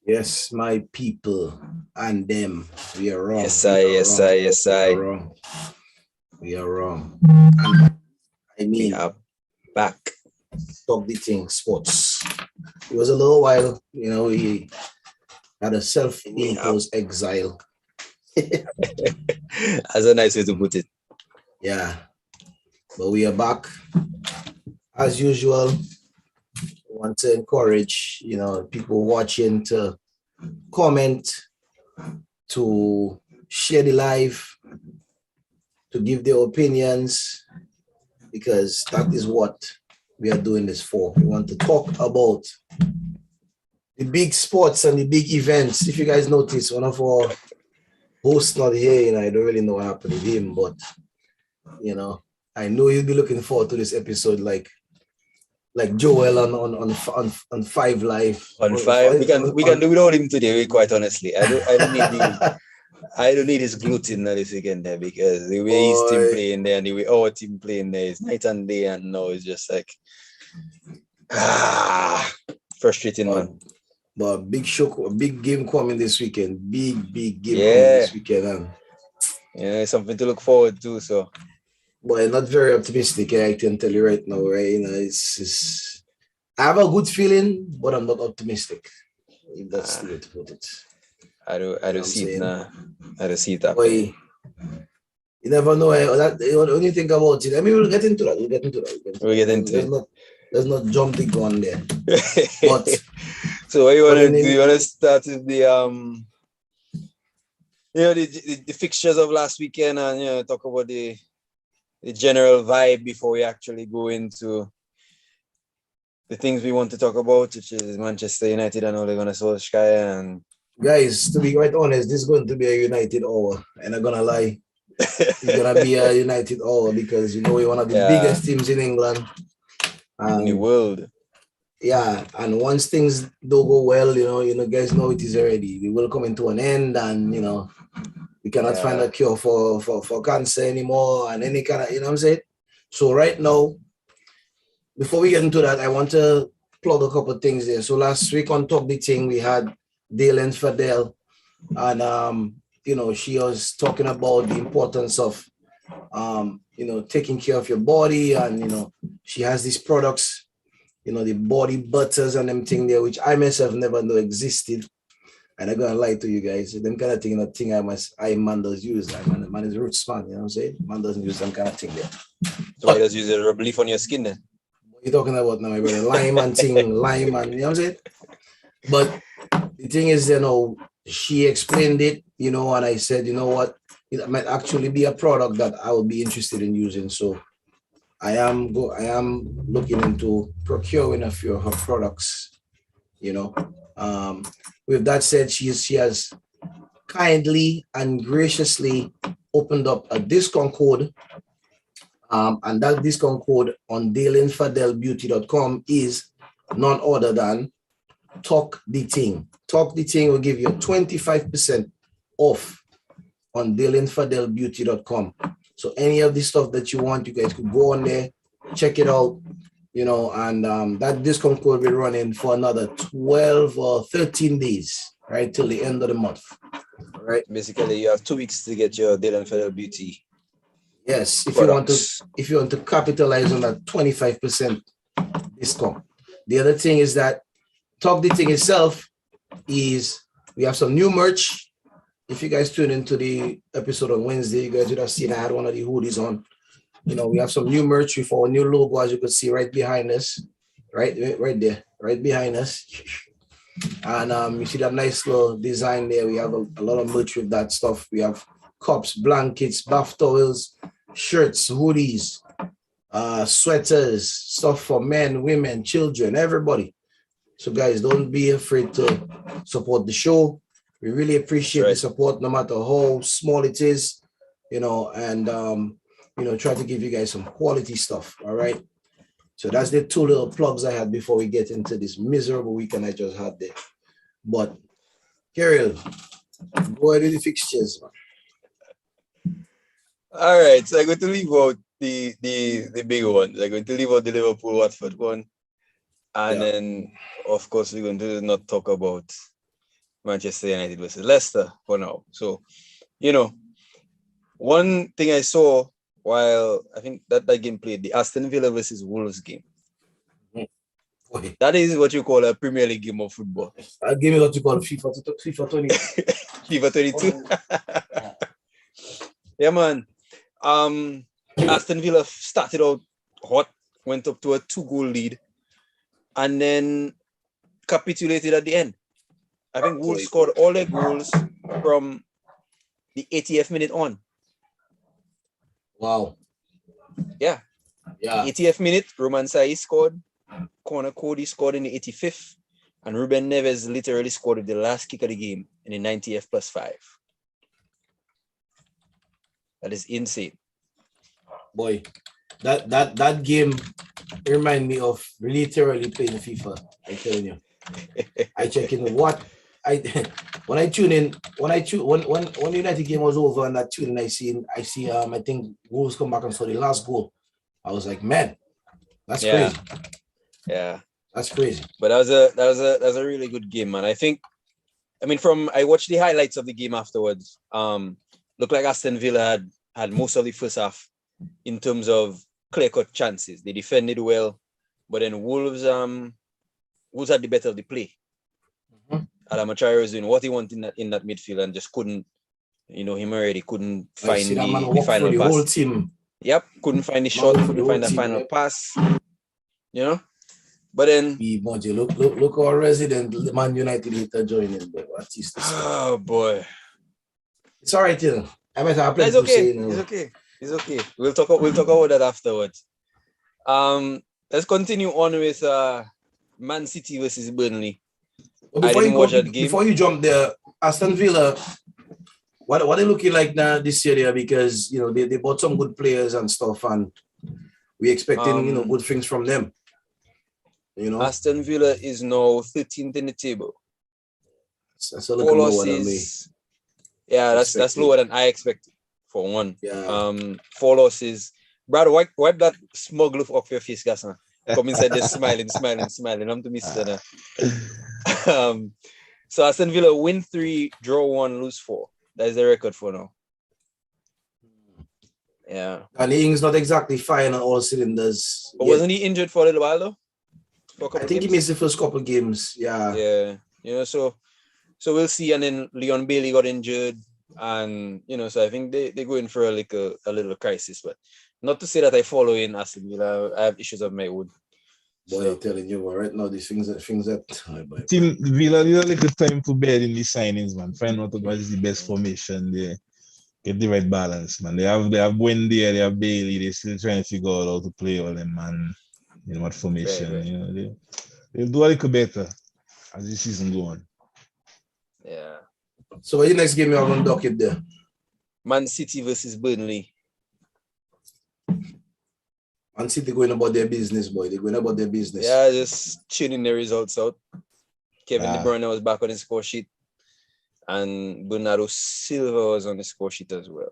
Yes, my people and them. We are wrong. Yes, I, We are yes, wrong. I, yes, We are I. wrong. We are wrong. And I We mean, are back. Talk the Ting sports. It was a little while, we had a We are self-imposed exile. That's a nice way to put it. Yeah, but we are back as usual. We want to encourage, people watching to comment, to share the live, to give their opinions, because that is what we are doing this for. We want to talk about the big sports and the big events. If you guys notice, one of our hosts not here, I don't really know what happened with him, but I know you'll be looking forward to this episode like Joel on Five Live. On five, we can do without him today. Quite honestly, I don't need his gluten this weekend there, because the way his team playing there and the way our team playing there is night and day, and now it's just like frustrating, man. But big show, big game coming this weekend. Big game coming this weekend. Yeah, something to look forward to. So, but I'm not very optimistic. I can tell you right now, right? It's I have a good feeling, but I'm not optimistic. If that's the way to put it. I don't see it now. I don't see it happening. Boy, you never know. When you think about it, I mean, we'll get into that. We'll get into it. Let's not jump the gun there. But so what you want to do? You want to start with the the fixtures of last weekend, and talk about the general vibe before we actually go into the things we want to talk about, which is Manchester United and Ole Gunnar Solskjaer. And guys, to be quite honest, this is going to be a United hour, and I'm gonna lie, it's gonna be a United hour because we're one of the biggest teams in England, in the world. Yeah, and once things don't go well, you guys know it is already. We will come into an end, and we cannot find a cure for cancer anymore, and any kind of, what I'm saying. So right now, before we get into that, I want to plug a couple of things there. So last week on Talk the Ting, we had Dalen Fadel, and she was talking about the importance of taking care of your body, and she has these products, the body butters and them thing there, which I myself never know existed. And I'm gonna lie to you guys, them kind of thing man does use. Man is roots man, you know what I'm saying? Man doesn't use some kind of thing there. So he does use a relief on your skin then? What you talking about now, my brother? Lime and thing, lime and, you know what I'm saying? But the thing is, she explained it, and I said, you know what? It might actually be a product that I would be interested in using. So I am looking into procuring a few of her products, With that said, she has kindly and graciously opened up a discount code, and that discount code on DalenFadelBeauty.com is none other than Talk the Ting. Talk the Ting will give you 25% off on DalenFadelBeauty.com. So any of the stuff that you want, you guys could go on there, check it out, and that discount code will be running for another 12 or 13 days, right, till the end of the month. All right. Basically, you have 2 weeks to get your Dalen Fadel Beauty. Yes, if you want to capitalize on that 25% discount. The other thing is that Talk the Ting itself is we have some new merch. If you guys tune into the episode on Wednesday, you guys would have seen I had one of the hoodies on. We have some new merch with our new logo, as you can see right behind us, right there, right behind us. And you see that nice little design there. We have a lot of merch with that stuff. We have cups, blankets, bath towels, shirts, hoodies, sweaters, stuff for men, women, children, everybody. So guys, don't be afraid to support the show. We really appreciate the support, no matter how small it is, and try to give you guys some quality stuff. All right. So that's the two little plugs I had before we get into this miserable weekend I just had there. But Carol, go ahead with the fixtures, man. All right, so I'm going to leave out the big one. They're going to leave out the Liverpool Watford one. And then of course we're going to not talk about Manchester United versus Leicester for now. So, one thing I saw while I think that game played, the Aston Villa versus Wolves game. That is what you call a Premier League game of football. That game is what you call FIFA 20. FIFA 22. Yeah, man. Aston Villa started out hot, went up to a 2-goal lead, and then capitulated at the end. I think Wolves scored all their goals from the 80th minute on. Wow. Yeah. 80th minute, Roman Saiz scored. Connor Cody scored in the 85th. And Ruben Neves literally scored with the last kick of the game in the 90th +5. That is insane. Boy, that game remind me of literally playing FIFA. I'm telling you. I check in when the United game was over and that tune in, I see I think Wolves come back and saw the last goal. I was like, man, that's crazy. Yeah. That's crazy. But that was a really good game, man. I watched the highlights of the game afterwards. Looked like Aston Villa had most of the first half in terms of clear-cut chances. They defended well, but then Wolves had the better of the play. Adama Traore was doing what he wanted in that midfield and just couldn't, him already couldn't find the final pass. Whole team. Yep, couldn't find the shot, couldn't find the final pass. But then look our resident Man United later joining. Oh boy. It's all right, I might have plenty to say. It's okay. We'll talk about that afterwards. Let's continue on with Man City versus Burnley. Before you jump there, Aston Villa, what are they looking like now this year there? Because they bought some good players and stuff, and we're expecting good things from them. Aston Villa is now 13th in the table. That's a little lower than me. Yeah, that's lower than I expected for one. Yeah. 4 losses. Brad, wipe that smug look off your face, guys. Come inside there smiling. I'm to miss that. So Aston Villa win 3, draw 1, lose 4. That is the record for now. Yeah. And Ing's not exactly firing on all cylinders. But wasn't he injured for a little while though? I think he missed the first couple of games. Yeah. Yeah. So we'll see. And then Leon Bailey got injured. And so I think they go in for a little crisis. But not to say that I follow in Aston Villa. I have issues of my own. Boy, I'm telling you, right now, these things that Team Villa need a little time to bed in the signings, man. Find out what is the best formation there. Get the right balance, man. They have Wendy, they have Bailey. They're still trying to figure out how to play all them, man. What formation, right. They'll do a little better as the season go on. Yeah. So what's the next game you're going to dock it there? Man City versus Burnley. Man City going about their business, boy. They're going about their business. Yeah, just tuning the results out. Kevin De Bruyne was back on the score sheet. And Bernardo Silva was on the score sheet as well.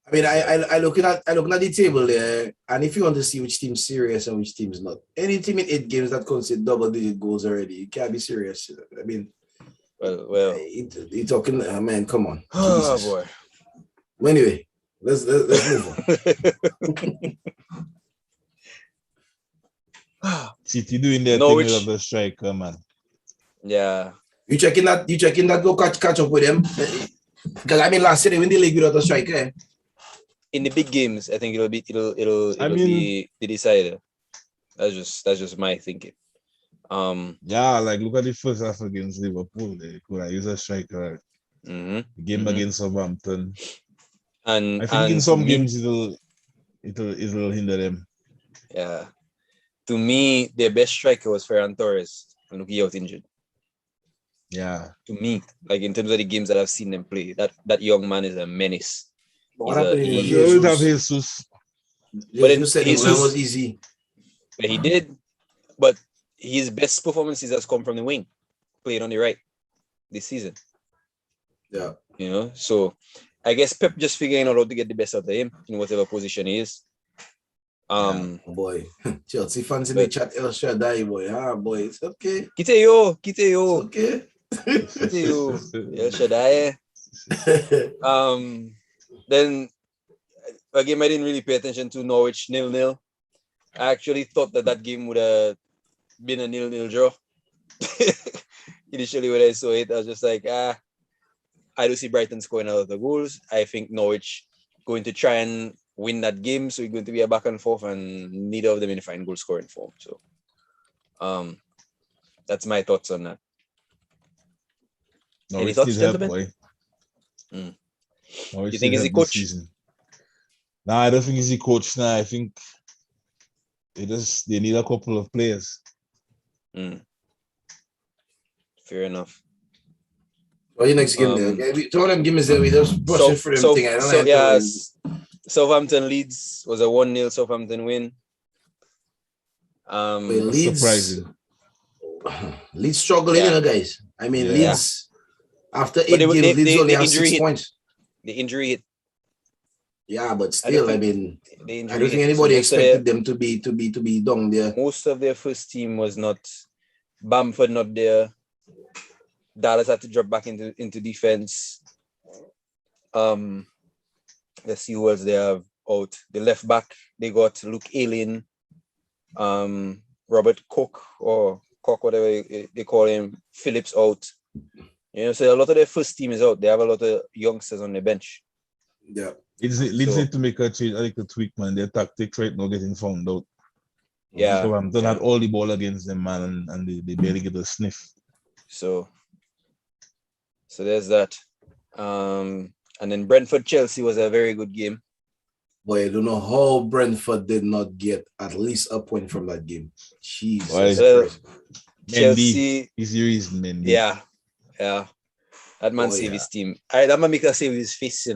I mean, I looking at the table there, and if you want to see which team's serious and which team's not, any team in 8 games that concede double-digit goals already, you can't be serious. I mean, well, you're talking, man. Come on. Oh Jesus. boy. Well, anyway, let's move on. City doing their thing with the striker, man. Yeah. You checking that? Go catch up with them. Because I mean, last year they win the league without a striker. In the big games, I think it'll be the decider. That's just my thinking. Yeah, like look at the first half against Liverpool. They could have used a striker. Mm-hmm. The game against Southampton. And I think in some games it'll hinder them. Yeah. To me, their best striker was Ferran Torres when he was injured. Yeah. To me, like in terms of the games that I've seen them play, that young man is a menace. What happened in Jesus? But then Jesus was easy. But he did. But his best performances has come from the wing, playing on the right this season. Yeah. So, I guess Pep just figuring out how to get the best out of him in whatever position he is. Boy, Chelsea fans in the chat, El Shaddai, boy. Boy, it's okay. Kite yo. It's okay. Kite yo. El Shaddai. Then a game I didn't really pay attention to, Norwich 0-0. I actually thought that game would have been a 0-0 draw. Initially when I saw it, I was just like, I do see Brighton scoring a lot of goals. I think Norwich going to try and win that game, so it's going to be a back and forth, and neither of them in fine goal scoring form. So, that's my thoughts on that. Any thoughts, gentlemen? Do you think he's the coach? Season. No, I don't think he's the coach now. I think they need a couple of players. Fair enough. Well, your next game there. Throw them games there. We just brushing through them thing. I don't know. Southampton Leeds was a 1-0 Southampton win. Leeds, surprising. Leeds struggling, guys. I mean, Leeds after 8 games, Leeds only have 6 points. The injury hit. Yeah, but still, I don't think anybody expected them to be down there. Most of their first team was not. Bamford not there. Dallas had to drop back into defense. Let's see who else they have out. The left back, they got Luke Ayling, Robert Cook, or Cook, whatever they call him. Phillips out. So a lot of their first team is out. They have a lot of youngsters on the bench. Yeah. Leeds need to make a change, like a tweak, man. Their tactics right now getting found out. Yeah. So I'm done had all the ball against them, man, and they barely get a sniff. So there's that. And then Brentford-Chelsea was a very good game. Boy, I don't know how Brentford did not get at least a point from that game. Jesus. Chelsea is the reason, Mendy. Yeah. That man saved his team. That man make us save his face,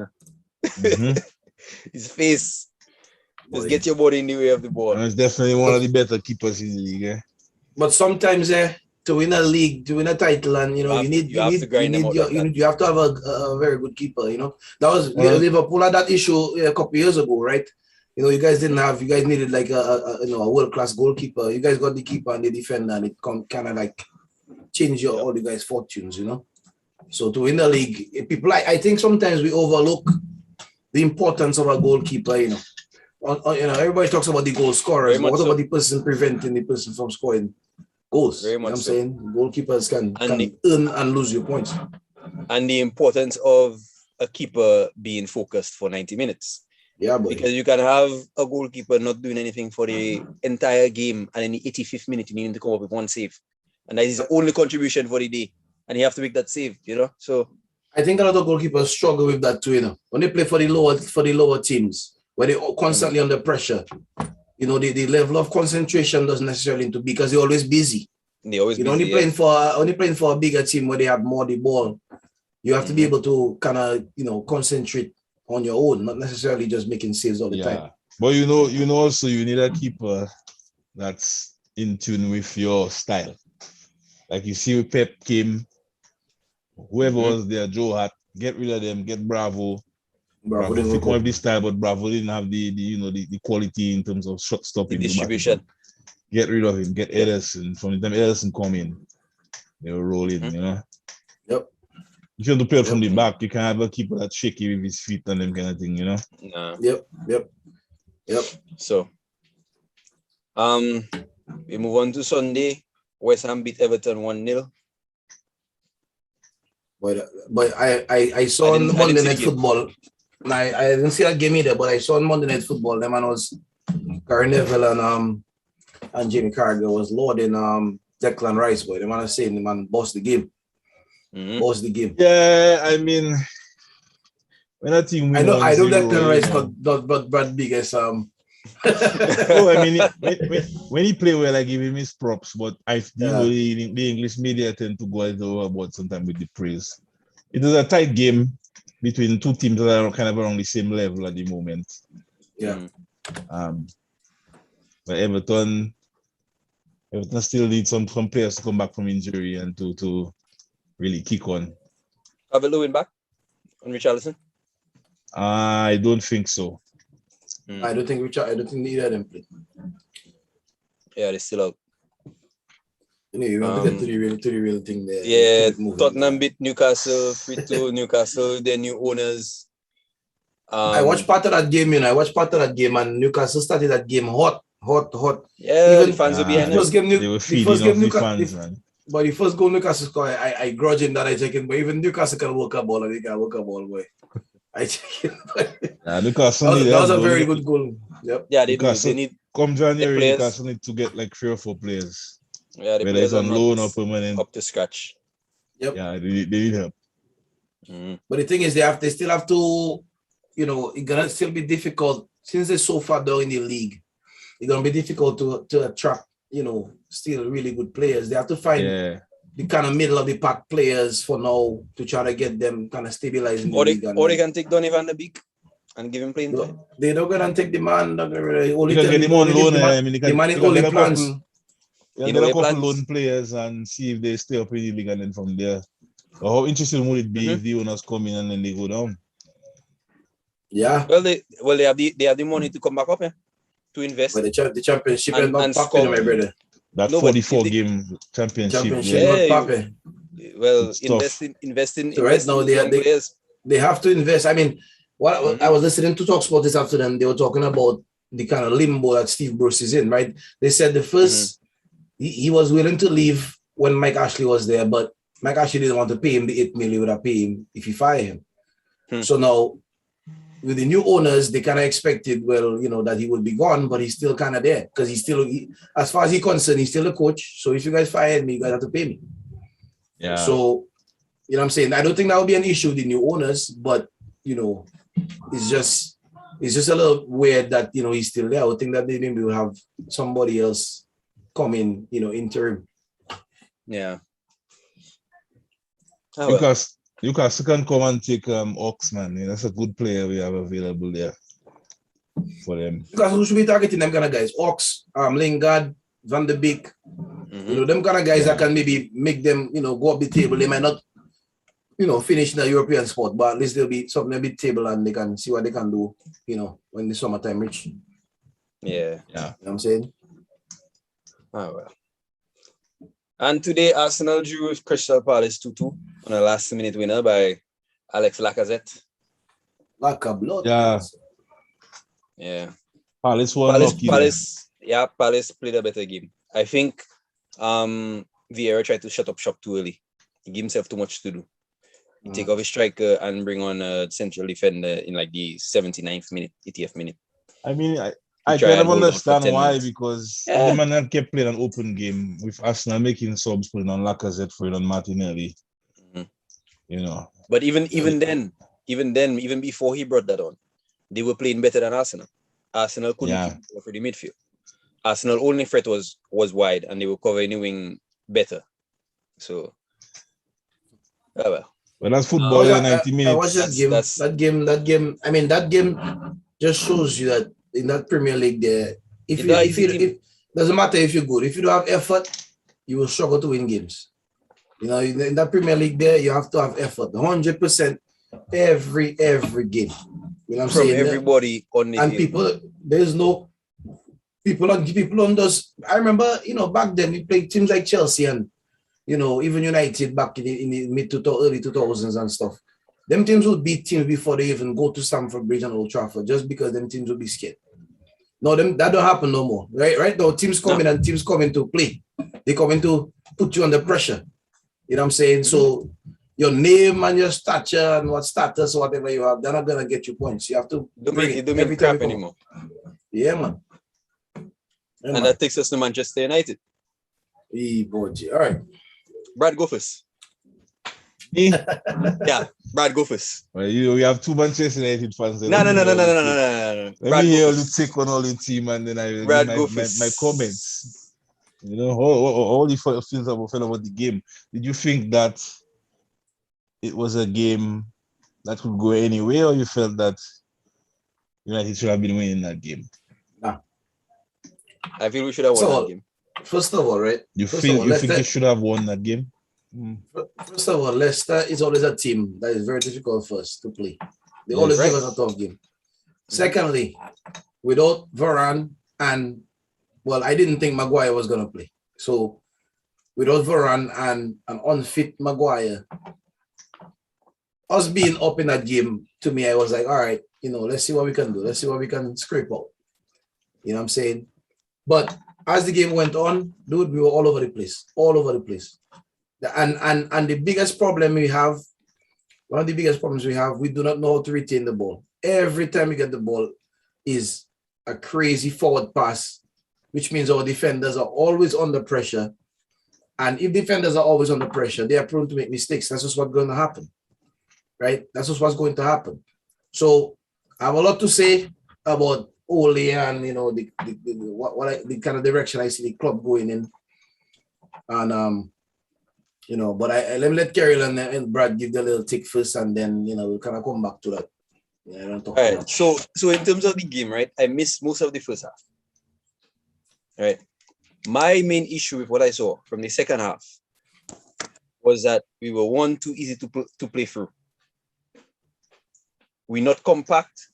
His face. Just get your body in the way of the ball. And it's definitely one of the better keepers in the league. But sometimes, to win a league, to win a title, and you have to have a very good keeper. That was Liverpool had that issue a couple years ago, right? You guys needed like a world-class goalkeeper. You guys got the keeper and the defender, and it kind of like change all the guys' fortunes. So to win the league, people I think sometimes we overlook the importance of a goalkeeper. Everybody talks about the goal scorers, but what about the person preventing the person from scoring goals? Very much I'm saying goalkeepers can earn and lose your points. And the importance of a keeper being focused for 90 minutes. Yeah, boy. Because you can have a goalkeeper not doing anything for the entire game, and in the 85th minute, you need to come up with one save. And that is the only contribution for the day. And you have to make that save, So I think a lot of goalkeepers struggle with that too, When they play for the lower teams, where they're constantly under pressure, the level of concentration doesn't necessarily need to be because they're always busy. Only playing for a bigger team where they have more the ball. You have to be able to kind of concentrate on your own, not necessarily just making saves all the time. But also you need a keeper that's in tune with your style. Like you see Pep came, whoever was there, Joe Hart, get rid of them, get Bravo. Bravo didn't come with this style, but Bravo didn't have the quality in terms of shot stopping. The distribution. Get rid of him, get Ederson. From the time Ederson come in, they will roll in, Yep. If you want to play from the back, you can have a keeper that's shaky with his feet and them kind of thing, Nah. Yep. So, we move on to Sunday. West Ham beat Everton 1-0. But I saw on Monday Night Football. I didn't see that game either, but I saw on Monday Night Football. Them man was Gary Neville and Jamie Carragher was loading Declan Rice, boy. The man was saying the man bossed the game. Bossed the game. Yeah, I mean, when I think I know Declan Rice but Brad biggest I mean, when he play well, I give him his props, but the English media tend to go overboard sometimes with the praise. It is a tight game between two teams that are kind of around the same level at the moment. Yeah. But Everton still needs some players to come back from injury and to really kick on. Calvert-Lewin back on Richarlison? I don't think so. I don't think either of them play. Yeah, they're still out. You want to get to the real thing there. Yeah, Tottenham beat Newcastle 3-2. Newcastle, their new owners. I watched part of that game, I watched part of that game, and Newcastle started that game hot. Yeah, the fans were behind them. They were feeding off the fans, man. But the first goal Newcastle scored, I grudge him that I take it, but even Newcastle can work a ball, and they can work a ball, boy. I take it. Newcastle that was a very good goal. Yep. Yeah, they need. Come January, Newcastle need to get like 3 or 4 players. Yeah, the whether players it's on are loan or permanent. Up to scratch. Yep. Yeah, they need help. But the thing is, they still have to, it's gonna still be difficult since they're so far down in the league. It's gonna be difficult to attract, still really good players. They have to find the kind of middle of the pack players for now to try to get them kind of stabilizing the league. Or they can take Donny van de Beek and give him playing time. They're not gonna take the man. Only get him on loan. The man is only plans. You get a couple loan players and see if they stay up in the league, and then from there. But how interesting would it be if the owners come in and then they go down? Yeah. Well, they have the money to come back up, to invest. But the championship and not popping, my brother. That 44-game championship. Yeah, well, investing. So right now they have to invest. I mean, I was listening to TalkSport this afternoon. They were talking about the kind of limbo that Steve Bruce is in. Right? They said the first he was willing to leave when Mike Ashley was there, but Mike Ashley didn't want to pay him the $8 million he would have paid him if he fired him. So now, with the new owners, they kind of expected, that he would be gone, but he's still kind of there because as far as he's concerned, he's still a coach. So if you guys fired me, you guys have to pay me. Yeah. So, what I'm saying? I don't think that will be an issue with the new owners, but, it's just a little weird that, he's still there. I would think that they maybe will have somebody else come in, interim. Yeah. Newcastle can come and take Ox, man. That's a good player we have available there for them. Because who should be targeting them kind of guys? Ox, Lingard, Van de Beek. Them kind of guys that can maybe make them, go up the table. They might not, finish in a European spot, but at least they'll be something a bit table and they can see what they can do, when the summertime reach. Yeah. You know what I'm saying? Oh, well. And today, Arsenal drew with Crystal Palace 2-2 on a last-minute winner by Alex Lacazette. Lacazette. Yeah. Yeah. Palace played a better game. I think Vieira tried to shut up shop too early. He gave himself too much to do. He take off his striker and bring on a central defender in like the 79th minute, 80th minute. I mean, I kind of understand why, because the man kept playing an open game with Arsenal making subs, putting on Lacazette for it on Martinelli. But even before he brought that on, they were playing better than Arsenal. Arsenal couldn't keep up for the midfield. Arsenal only threat was wide, and they were covering the wing better. So, well, that's football in 90 minutes. I watched that game. I mean, that game just shows you that in that Premier League there, it doesn't matter if you're good. If you don't have effort, you will struggle to win games. In that Premier League there, you have to have effort, 100% every game. You know what I'm saying? Everybody on the and people, there's no people on those. I remember, back then we played teams like Chelsea and even United back in the early 2000s and stuff. Them teams would beat teams before they even go to Stamford Bridge and Old Trafford, just because them teams would be scared. No, that don't happen no more. Right now, teams come in to play. They come in to put you under pressure. You know what I'm saying? So your name and your stature and what status or whatever you have, they're not gonna get you points. You have to don't make crap anymore. Yeah, man. And that takes us to Manchester United. All right. Brad, go first. Yeah, Brad, go first. Well, we have 2 Manchester United fans. No. Let me hear you take on all the team, and then I will my comments. All the things I felt about the game. Did you think that it was a game that could go anywhere, or you felt that United should have been winning that game? Nah. I feel we should have won that game. First of all, right? You think you should have won that game? First of all, Leicester is always a team that is very difficult for us to play. They always Yes. give us a tough game. Secondly, without Varane and well, I didn't think Maguire was gonna play. So without Varane and an unfit Maguire, us being up in that game, to me, I was like, all right, let's see what we can do. Let's see what we can scrape out. You know what I'm saying? But as the game went on, dude, we were all over the place. All over the place. And the biggest problem we have, one of the biggest problems we have, we do not know how to retain the ball. Every time we get the ball is a crazy forward pass, which means our defenders are always under pressure. And if defenders are always under pressure, they are prone to make mistakes. That's just what's going to happen, right? That's just what's going to happen. So I have a lot to say about Ole and the kind of direction I see the club going in. And but let me let Carol and Brad give the little tick first, and then we'll kind of come back to that. I don't talk All right. much. So in terms of the game, right, I missed most of the first half. Right. My main issue with what I saw from the second half was that we were too easy to play through. We're not compact.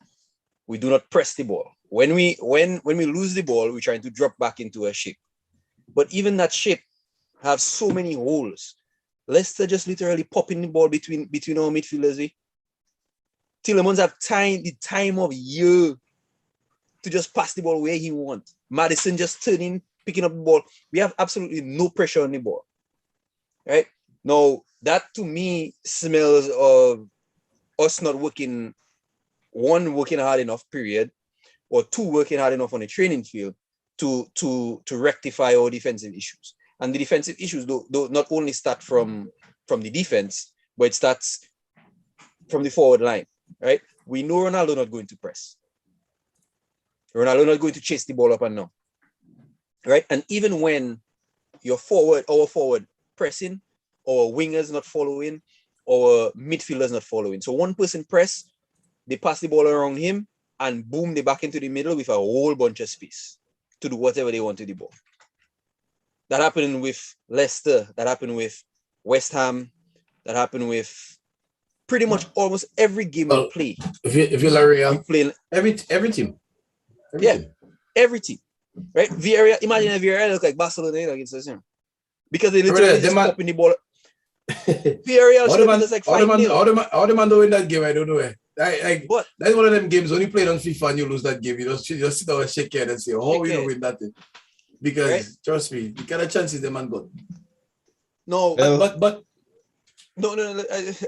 We do not press the ball. When we lose the ball, we're trying to drop back into a shape. But even that shape have so many holes. Leicester just literally popping the ball between our midfielders. Tielemans have the time of year to just pass the ball where he wants. Maddison just turning, picking up the ball. We have absolutely no pressure on the ball. Right? Now, that to me smells of us not working hard enough, period, or two, working hard enough on the training field to rectify our defensive issues. And the defensive issues do not only start from the defense, but it starts from the forward line, right? We know Ronaldo not going to press. Ronaldo not going to chase the ball up and down, right? And even when our forward pressing, our wingers not following, our midfielders not following. So one person press, they pass the ball around him, and boom, they back into the middle with a whole bunch of space to do whatever they want to the ball. That happened with Leicester. That happened with West Ham. That happened with pretty much almost every game we play. If you're Laria, we play every team. Every team. Right? Villarreal, imagine if Villarreal look like Barcelona against us. Because they literally just popping the ball. Villarreal should have just like 5-0. How the man doing that game? I don't know. But that's one of them games when you play on FIFA and you lose that game. You just sit down and shake your head and say, how are you going to win that thing? Because trust me, the kind of chances the man got. No, but no.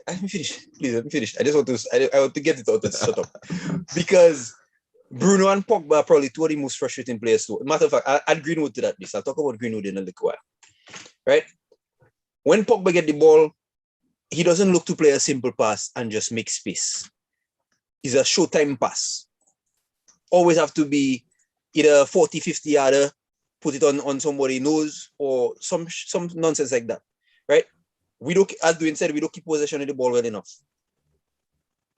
I'm finished. Please, I'm finished. I want to get it out and shut up. Because Bruno and Pogba are probably two of the most frustrating players too. Matter of fact, I'll add Greenwood to that list. I'll talk about Greenwood in a little while. Right? When Pogba get the ball, he doesn't look to play a simple pass and just make space. It's a showtime pass. Always have to be either 40, 50 yarder, put it on somebody's nose, or some nonsense like that. Right? We don't, as Dwayne said, we don't keep possession of the ball well enough.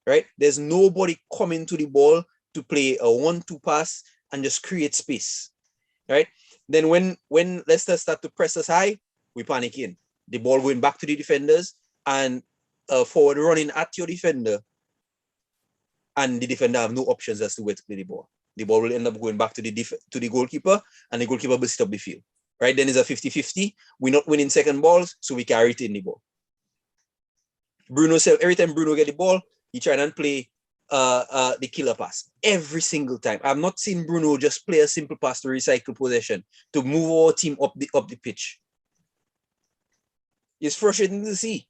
Right? There's nobody coming to the ball to play a 1-2 pass and just create space. Right? Then when Leicester start to press us high, we panic in. The ball going back to the defenders and forward running at your defender, and the defender have no options as to where to play the ball. The ball will end up going back to the goalkeeper, and the goalkeeper will sit up the field. Right? Then it's a 50-50. We're not winning second balls, so we can retain the ball. Every time Bruno get the ball, he try and play the killer pass. Every single time. I've not seen Bruno just play a simple pass to recycle possession, to move our team up the pitch. It's frustrating to see.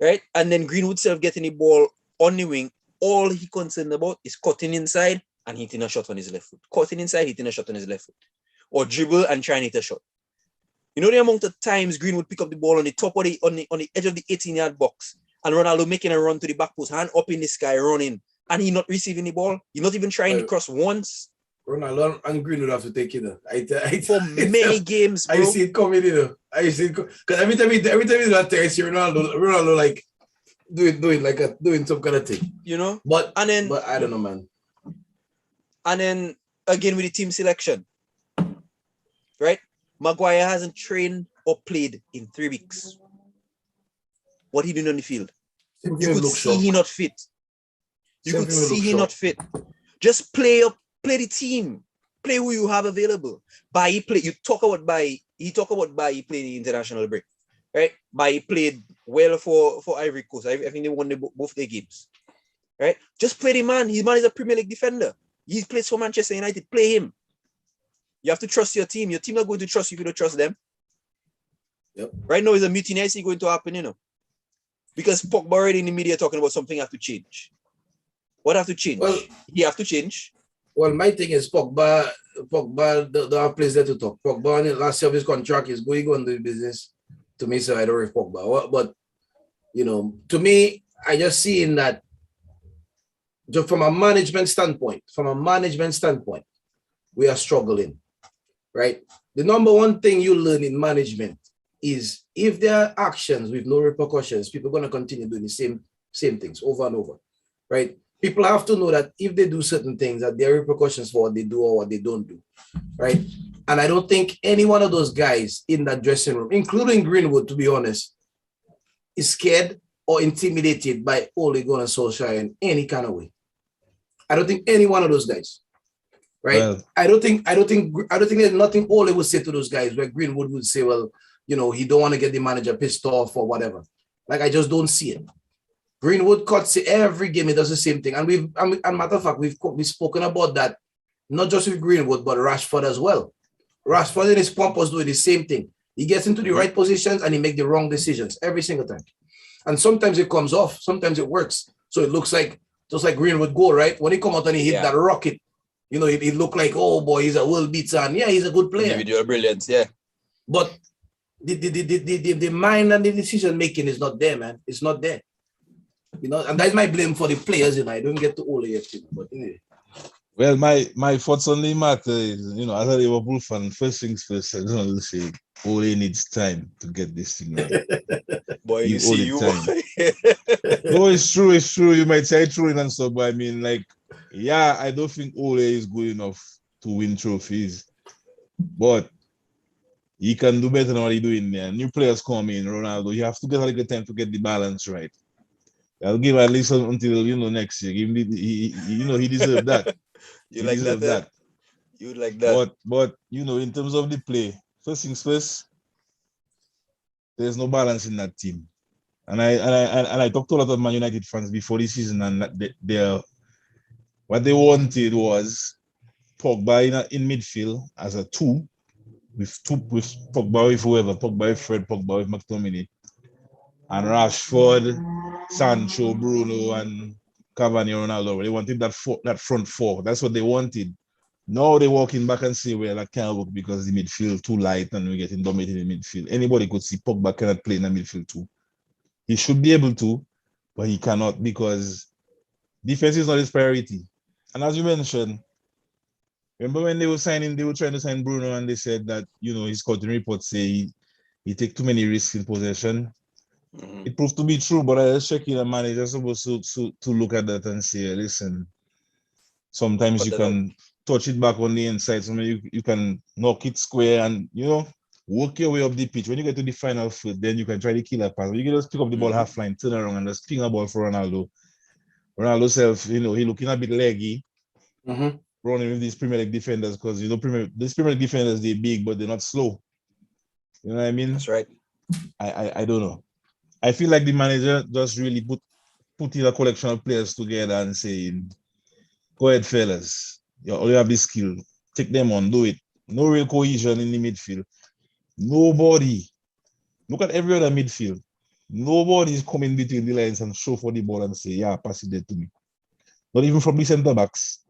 Right? And then Greenwood self getting the ball on the wing. All he concerned about is cutting inside and hitting a shot on his left foot. Cutting inside, hitting a shot on his left foot. Or dribble and try and hit a shot. You know the amount of times Greenwood pick up the ball on the top of on the edge of the 18-yard box, and Ronaldo making a run to the back post, hand up in the sky, running, and he not receiving the ball. He's not even trying to cross once. Ronaldo and Greenwood have to take it. For many games, bro. I see it coming, I see it because every time he's that I see Ronaldo like doing some kind of thing. You know? But I don't know, man. And then again with the team selection. Right? Maguire hasn't trained or played in 3 weeks. What he doing on the field? You could see he not fit. You Same could thing with see look he short. not fit. Just play the team. Play who you have available. Bayi play. You talk about Bayi. He talk about Bayi play the international break. Right? Bayi played well for Ivory Coast. I think they won both their games. Right? Just play the man. His man is a Premier League defender. He plays for Manchester United. Play him. You have to trust your team. Your team are going to trust you if you don't trust them. Yep. Right now is a mutiny I see going to happen, because Pogba already in the media talking about something have to change. What have to change? Well, he have to change. Well, my thing is Pogba don't have place there to talk. Pogba on the last year of his contract is going on the business. To me, so I don't know if Pogba. But to me, I just see in that just from a management standpoint, we are struggling. Right? The number one thing you learn in management is if there are actions with no repercussions, people are going to continue doing the same things over and over. Right? People have to know that if they do certain things, that there are repercussions for what they do or what they don't do, right? And I don't think any one of those guys in that dressing room, including Greenwood, to be honest, is scared or intimidated by Ole Gunnar Solskjaer in any kind of way. I don't think any one of those guys, right? Well, I don't think there's nothing Ole would say to those guys where Greenwood would say, well, he don't want to get the manager pissed off or whatever. Like, I just don't see it. Greenwood cuts every game. He does the same thing, and matter of fact, we've spoken about that, not just with Greenwood, but Rashford as well. Rashford in his pomp was doing the same thing. He gets into the right positions and he makes the wrong decisions every single time. And sometimes it comes off, sometimes it works. So it looks like just like Greenwood goal, right? When he come out and he hit that rocket, it looked like, oh boy, he's a world beater, and yeah, he's a good player. Individual brilliance, yeah. But the mind and the decision making is not there, man. It's not there. And that's my blame for the players, I don't get to Ole yet, but anyway. Well, my thoughts on the matter is, as a Liverpool fan, first things first, I just want to say Ole needs time to get this thing right. Boy, you see you time. No, it's true. You might say true and so, but I mean, I don't think Ole is good enough to win trophies, but he can do better than what he's doing there. New players come in, Ronaldo. You have to get a little time to get the balance right. I'll give at least until next year. Give him he deserves that. You like that? You like that? But in terms of the play, first things first, there's no balance in that team. And I talked to a lot of Man United fans before this season, and what they wanted was Pogba in midfield as a two with Pogba with whoever, Pogba with Fred, Pogba with McTominay, and Rashford, Sancho, Bruno, and Cavani, Ronaldo. They wanted that front four. That's what they wanted. Now they're walking back and say, well, that can't work because the midfield too light and we're getting dominated in the midfield. Anybody could see Pogba cannot play in the midfield too. He should be able to, but he cannot because defense is not his priority. And as you mentioned, remember when they were trying to sign Bruno and they said that, his scouting reports say he take too many risks in possession. Mm-hmm. It proved to be true, but I was checking the manager supposed to look at that and say, listen, sometimes you can touch it back on the inside, sometimes you can knock it square and, work your way up the pitch. When you get to the final foot, then you can try to kill a pass. You can just pick up the ball half line, turn around and just ping a ball for Ronaldo. Ronaldo self, he looking a bit leggy, running with these Premier League defenders because, these Premier League defenders, they're big, but they're not slow. You know what I mean? That's right. I don't know. I feel like the manager just really put in a collection of players together and saying, go ahead, fellas. You have the skill. Take them on, do it. No real cohesion in the midfield. Nobody. Look at every other midfield. Nobody is coming between the lines and show for the ball and say, yeah, pass it there to me. Not even from the centre backs.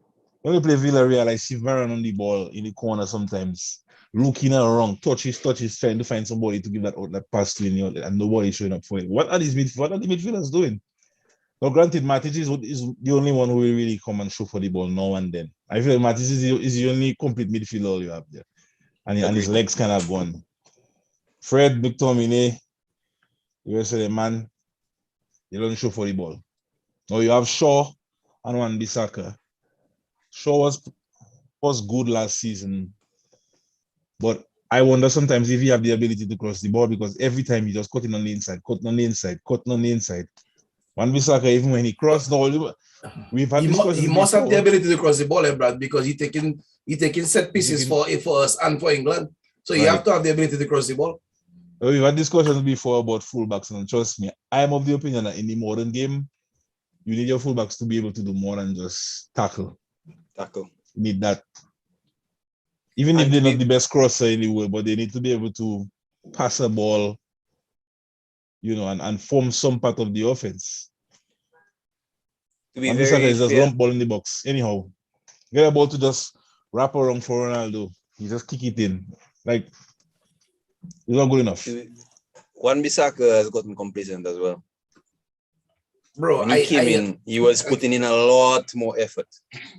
When we play Villarreal, I see Varane on the ball in the corner sometimes, looking around, touches, trying to find somebody to give that pass to and nobody showing up for it. What are the midfielders doing? Now, granted, Matic is the only one who will really come and show for the ball now and then. I feel like Matic is the only complete midfielder you have there. And his legs kind of gone. Fred, McTominay, you say the man, they don't show for the ball. Now you have Shaw and Wan-Bissaka. Shaw was good last season, but I wonder sometimes if he have the ability to cross the ball because every time he just cutting on the inside. Wan-Bissaka, even when he crossed, we've had discussions he must have the before. ability to cross the ball, Brad, because he taking set pieces for us and for England. So you have to have the ability to cross the ball. We've had discussions before about fullbacks, and trust me, I am of the opinion that in the modern game, you need your fullbacks to be able to do more than just tackle. You need that. Even if they're not the best crosser in the world, but they need to be able to pass a ball, and form some part of the offense. To be Wan-Bissaka very is just fair, lump ball in the box. Anyhow, get a ball to just wrap around for Ronaldo. He just kick it in. Like, it's not good enough. Wan-Bissaka has gotten complacent as well. Bro, when he came in, he was putting in a lot more effort.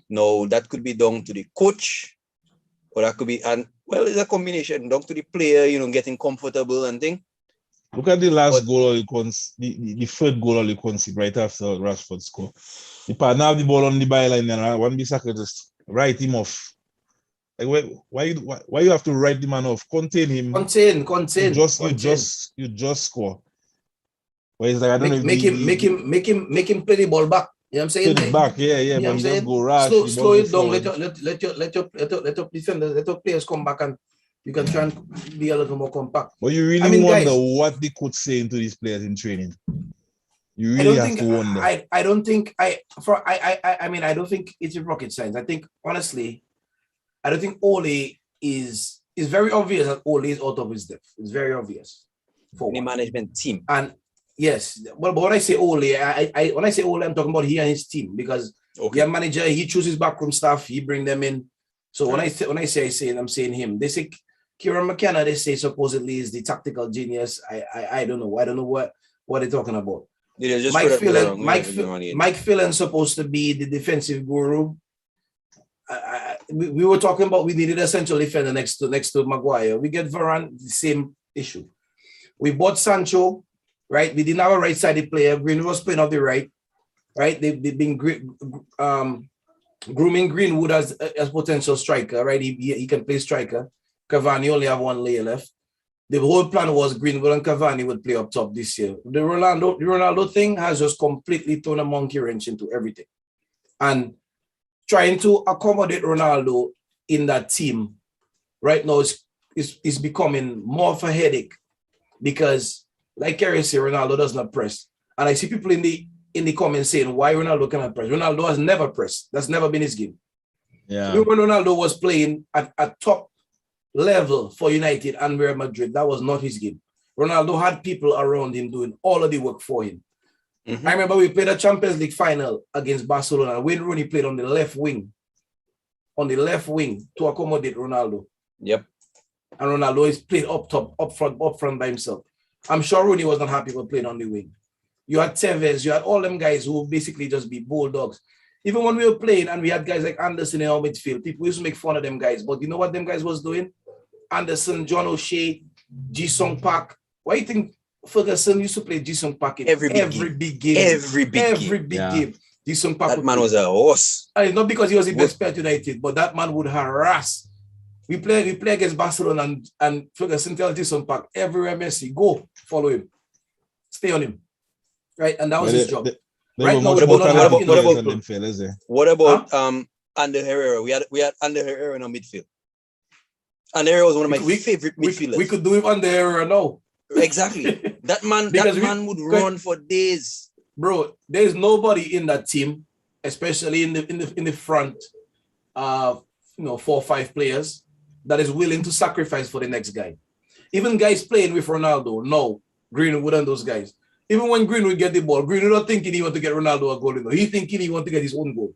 No, that could be down to the coach, or that could be, it's a combination, down to the player, getting comfortable and thing. Look at the last goal, the third goal of the concede right after Rashford score. The partner have the ball on the byline and Wan-Bissaka just write him off. Like, why you have to write the man off? Contain him. Contain. You just score. Well, it's like I don't know. Make him play the ball back. You know what I'm saying? Play it back, yeah. You know But what he just saying? go rash. Slow it down. Let your defenders, let your players come back, and you can try and be a little more compact. But you really wonder what the coach saying to these players in training. You really have to wonder. I don't think it's a rocket science. I think honestly, I don't think Ole is very obvious that Ole is out of his depth. It's very obvious for the management team. And yes, but when I say Ole, when I say Ole, I'm talking about he and his team, because their manager, he chooses backroom staff, he bring them in. So when I say I'm saying him. They say Kieran McKenna, they say supposedly is the tactical genius. I don't know. I don't know what they're talking about. Yeah, Mike Phelan supposed to be the defensive guru. We were talking about we needed a central defender next to Maguire. We get Varane, the same issue. We bought Sancho, right? We didn't have a right-sided player. Greenwood was playing off the right. They've been grooming Greenwood as potential striker, right? He can play striker. Cavani only have one layer left. The whole plan was Greenwood and Cavani would play up top this year. The Ronaldo thing has just completely thrown a monkey wrench into everything. And trying to accommodate Ronaldo in that team right now is becoming more of a headache, because, like Kerry said, Ronaldo does not press. And I see people in the comments saying, why Ronaldo cannot press? Ronaldo has never pressed. That's never been his game. Yeah. Even when Ronaldo was playing at top level for United and Real Madrid, that was not his game. Ronaldo had people around him doing all of the work for him. Mm-hmm. I remember we played a Champions League final against Barcelona. Wayne Rooney played on the left wing to accommodate Ronaldo. Yep. And Ronaldo is played up top, up front by himself. I'm sure Rooney was not happy with playing on the wing. You had Tevez, you had all them guys who basically just be bulldogs. Even when we were playing and we had guys like Anderson in our midfield, people used to make fun of them guys. But you know what them guys was doing? Anderson, John O'Shea, Ji-Sung Park. Why do you think Ferguson used to play Ji-Sung Park in every big game? Every big game. Ji-Sung Park. That man was a horse. And it's not because he was the best player at United, but that man would harass. We play against Barcelona and Ferguson tells Ji-Sung Park, everywhere Messi, go, follow him. Stay on him. Right? And that was his job. Right now, what about Ander Herrera? We had Ander Herrera in our midfield. Ander Herrera was one of my favorite midfielders. We could do it Ander Herrera now. Exactly. That man would run for days. Bro, there's nobody in that team, especially in the front, 4 or 5 players, that is willing to sacrifice for the next guy. Even guys playing with Ronaldo, no, Greenwood and those guys. Even when Greenwood get the ball, Greenwood not thinking he want to get Ronaldo a goal. He thinking he want to get his own goal.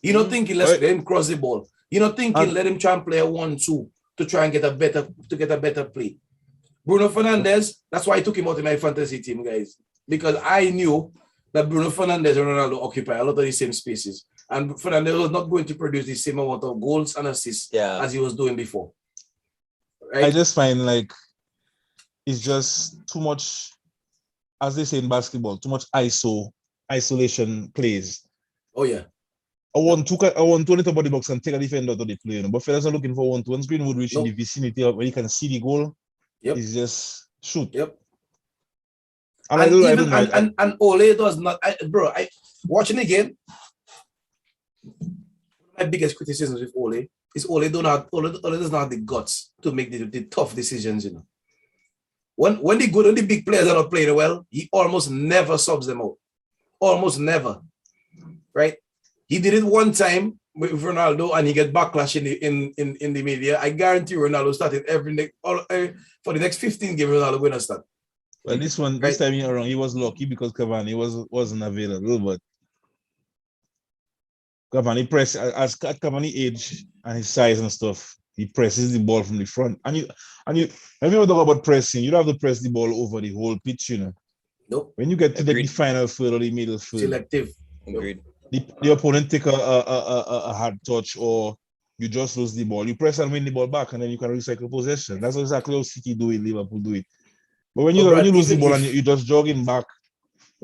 He not thinking let him cross the ball. He not thinking let him try and play a 1-2 to try and get a better play. Bruno Fernandes, that's why I took him out in my fantasy team, guys, because I knew that Bruno Fernandes and Ronaldo occupy a lot of the same spaces, and Fernandes was not going to produce the same amount of goals and assists as he was doing before. Right? I just find like it's just too much, as they say in basketball, too much isolation plays. Oh yeah. I want to enter body box and take a defender to the play, but fellas are looking for 1-2. Once Greenwood reach in the vicinity of where you can see the goal, it's just shoot. Yep. And Ole does not, watching the game, my biggest criticism with Ole is Ole does not have the guts to make the tough decisions, you know. When the big players are not playing well, he almost never subs them out. Almost never. Right? He did it one time with Ronaldo and he get backlash in the media. I guarantee Ronaldo started for the next 15 games, Ronaldo going to start. Well, this time around, he was lucky because Cavani wasn't available, but Cavani press as Cavani age and his size and stuff, he presses the ball from the front. And you when you talk about pressing, you don't have to press the ball over the whole pitch, you know. Nope. When you get to the final third or the middle third, selective. Agreed. The opponent take a hard touch or you just lose the ball. You press and win the ball back, and then you can recycle possession. That's exactly how City do it, Liverpool do it. But when you lose the ball and you just jogging back,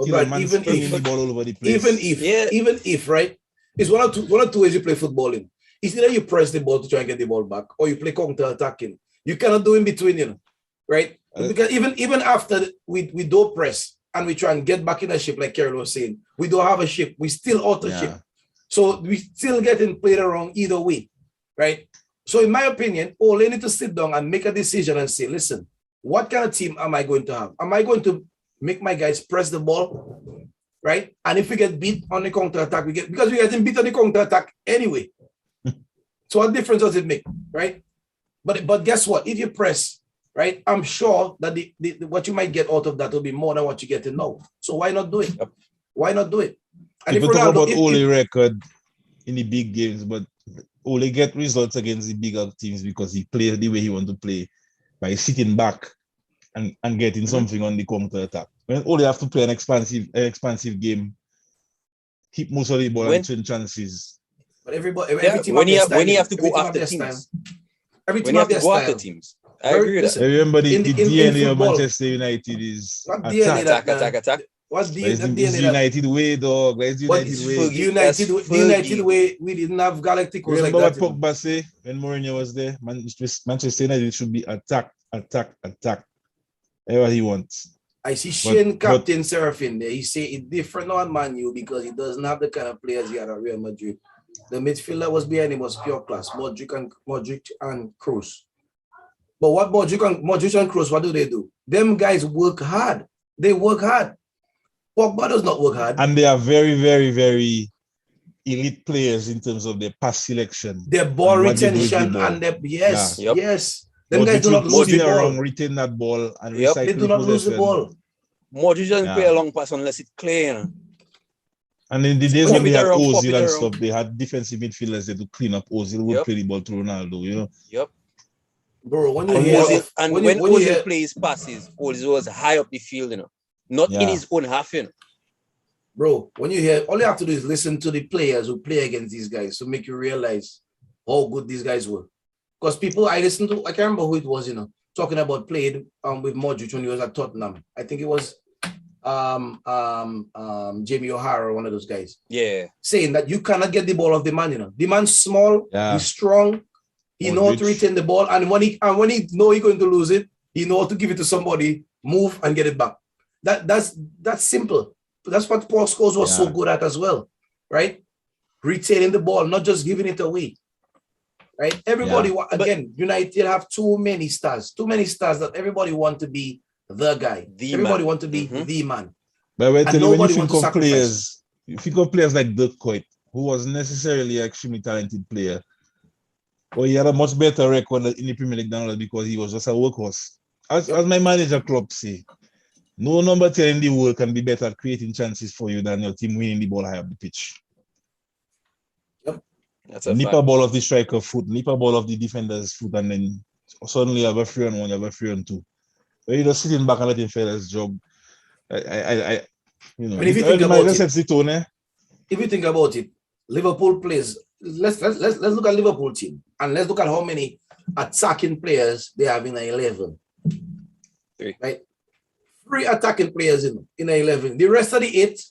even if the ball all over the place. Even if, right? It's one or two ways you play football in. It's either you press the ball to try and get the ball back, or you play counter-attacking. You cannot do in between, you know, right? Because even after we don't press and we try and get back in a ship, like Carol was saying, we don't have a ship. We still out of ship. So we still getting played around either way, right? So in my opinion, Ole need to sit down and make a decision and say, listen, what kind of team am I going to have? Am I going to make my guys press the ball, right? And if we get beat on the counter-attack, because we're getting beat on the counter-attack anyway. So what difference does it make, right? But guess what? If you press, right, I'm sure that the what you might get out of that will be more than what you get now. So why not do it? Why not do it? And People talk about Ole record in the big games, but Ole get results against the bigger teams because he plays the way he wants to play by sitting back and getting something on the counter-attack. When Ole have to play an expansive game, keep most of the ball and turn chances. But every team when you have to go after teams. Every team have their style. Teams. I agree with that. Remember the DNA of Manchester United is attack. What's the DNA? United way, dog. Where's the United way? We didn't have Galacticos like that. Remember what Pogba say when Mourinho was there? Manchester United should be attack. Whatever he wants. I see Shane Captain Serafin there. He say it's different on Man U because he doesn't have the kind of players he had at Real Madrid. The midfielder was behind him was pure class. Modric and Kroos. But what Modric and Kroos, what do? Them guys work hard. They work hard. Pogba does not work hard. And they are very, very, very elite players in terms of their pass selection. Their ball retention and their yes. Them guys do not lose the ball. Retain that ball and recycle they do not lose the ball. Modric doesn't play a long pass unless it's clear. And in the days when they had Ozil and stuff, they had defensive midfielders that to clean up Ozil would play the ball to Ronaldo, you know. Yep. Bro, when Ozil plays passes, Ozil was high up the field, you know, not in his own half, you know. Bro, when you hear, all you have to do is listen to the players who play against these guys to make you realize how good these guys were. Because I can't remember who it was, you know, talking about playing with Modric when he was at Tottenham. I think it was Jamie O'Hara, one of those guys. Yeah. Saying that you cannot get the ball off the man, you know. The man's small, he's strong, he knows how to retain the ball, and when he know he's going to lose it, he know how to give it to somebody, move and get it back. That's simple. That's what Paul Scholes was so good at as well, right? Retaining the ball, not just giving it away. Right? Everybody United have too many stars that everybody want to be the guy. Everybody want to be the man. But when you think of players like Dirk Kuyt, who was necessarily an extremely talented player, but he had a much better record in the Premier League than because he was just a workhorse. As my manager Klopp say, no number 10 in the world can be better at creating chances for you than your team winning the ball high up the pitch. Nip a ball of the striker foot, nip a ball of the defender's foot, and then suddenly you have a 3-on-1, you have a 3-on-2. But you're just sitting back and letting fellas jog. If you think about it, Liverpool plays. Let's look at Liverpool team and let's look at how many attacking players they have in 11. 3. Right? 3 attacking players in 11. The rest of the 8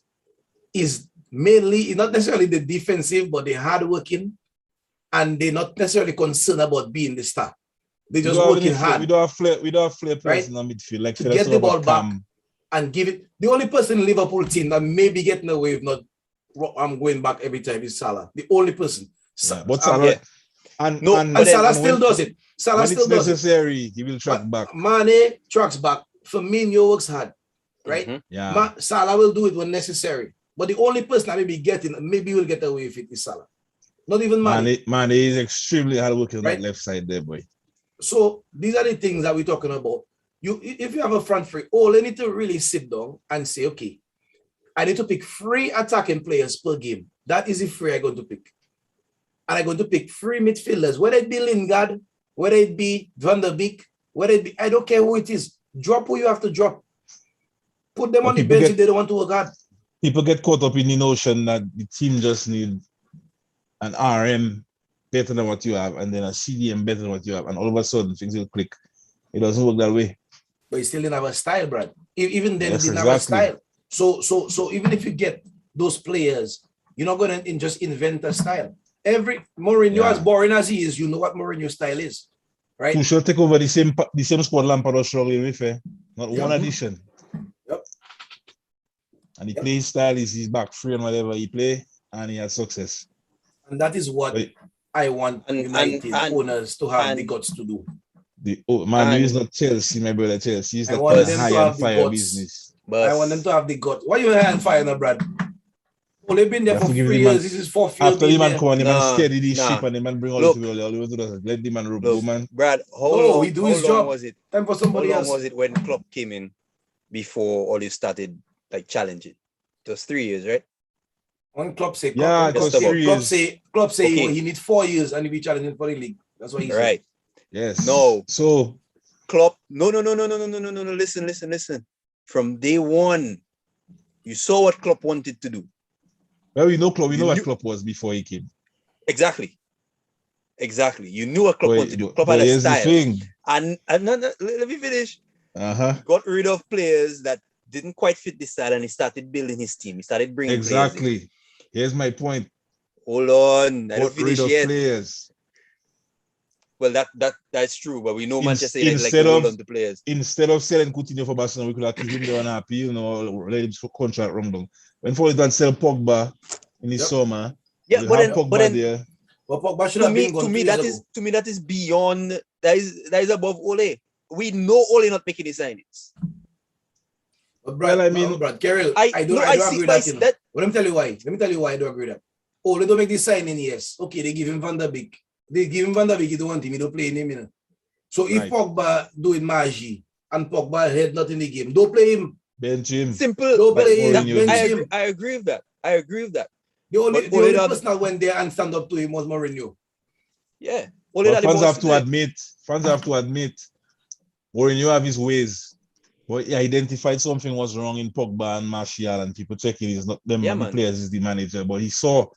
is mainly not necessarily the defensive, but the hardworking, and they're not necessarily concerned about being the star. They're just working hard. We don't have flair players in the midfield, like to get the ball back. and give it. The only person in Liverpool team that may be getting away with not I'm going back every time is Salah. The only person. But Salah, and Salah still does it. Salah still does it. When it's necessary, he will track back. Mane tracks back. Firmino works hard, right? Mm-hmm. Yeah. Salah will do it when necessary. But the only person that maybe will get away with it is Salah. Not even Mane. Mane is extremely hard working on right? that left side there, boy. So these are the things that we're talking about. If you have a front three, they need to really sit down and say, okay, I need to pick 3 attacking players per game. That is the 3 I'm going to pick. And I'm going to pick 3 midfielders, whether it be Lingard, whether it be Van der Beek, whether it be, I don't care who it is. Drop who you have to drop. Put them on the bench if they don't want to work hard. People get caught up in the notion that the team just need an RM better than what you have, and then a CDM better than what you have, and all of a sudden things will click. It doesn't work that way. But you still didn't have a style, Brad. Even then, Yes, didn't have a style. So even if you get those players, you're not going to just invent a style. Every Mourinho, as boring as he is, you know what Mourinho's style is, right? Who should take over the same squad Lampard was struggling with, not one addition. Yep. And he plays style is his back free on whatever he play, and he has success. And that is what I want United owners to have the guts to do. Man, is not Chelsea, my brother. Chelsea is not high and fire business. But I want them to have the guts. Why you high and fire now, Brad? They've been there for 3 years. This is 4th year. After the man come on, the man steady the ship and the man bring all the people. All the do let the man rope, man. Brad, how long was it? Time for somebody else. Was it when Klopp came in before all this started like challenging? It was 3 years, right? When Klopp say, Klopp say he needs 4 years and he'll be challenging for the league. That's what he said. Right. Yes. No. So Klopp, no. Listen. From day one, you saw what Klopp wanted to do. Well, we know Klopp. We know what Klopp was before he came. Exactly. You knew what Klopp wanted to do. Klopp had a style. And let me finish. Got rid of players that didn't quite fit the style, and he started building his team. He started bringing players in. Here's my point. Hold on. I don't finish yet. Players. Well, that's true, but we know Manchester United like to hold on to players. Instead of selling Coutinho for Barcelona, we could have kept him there unhappy, let him contract run down. When for instance sell Pogba in the summer, Pogba should have been gone. To me that is beyond. That is above Ole. We know Ole not making the signings. But Brad, Kerril, I don't agree with that. But let me tell you why I don't agree with that. Ole don't make the signing, yes. Okay, they give him Van der Beek. He don't want him, he don't play him. So if Pogba doing magic and Pogba had not in the game, don't play him. Bench him. Simple. Don't play him. I agree with that. The only person that went there and stand up to him was Mourinho. Yeah. Fans have to admit, Mourinho have his ways. But he identified something was wrong in Pogba and Martial, and people checking is not them the players, is the manager. But he saw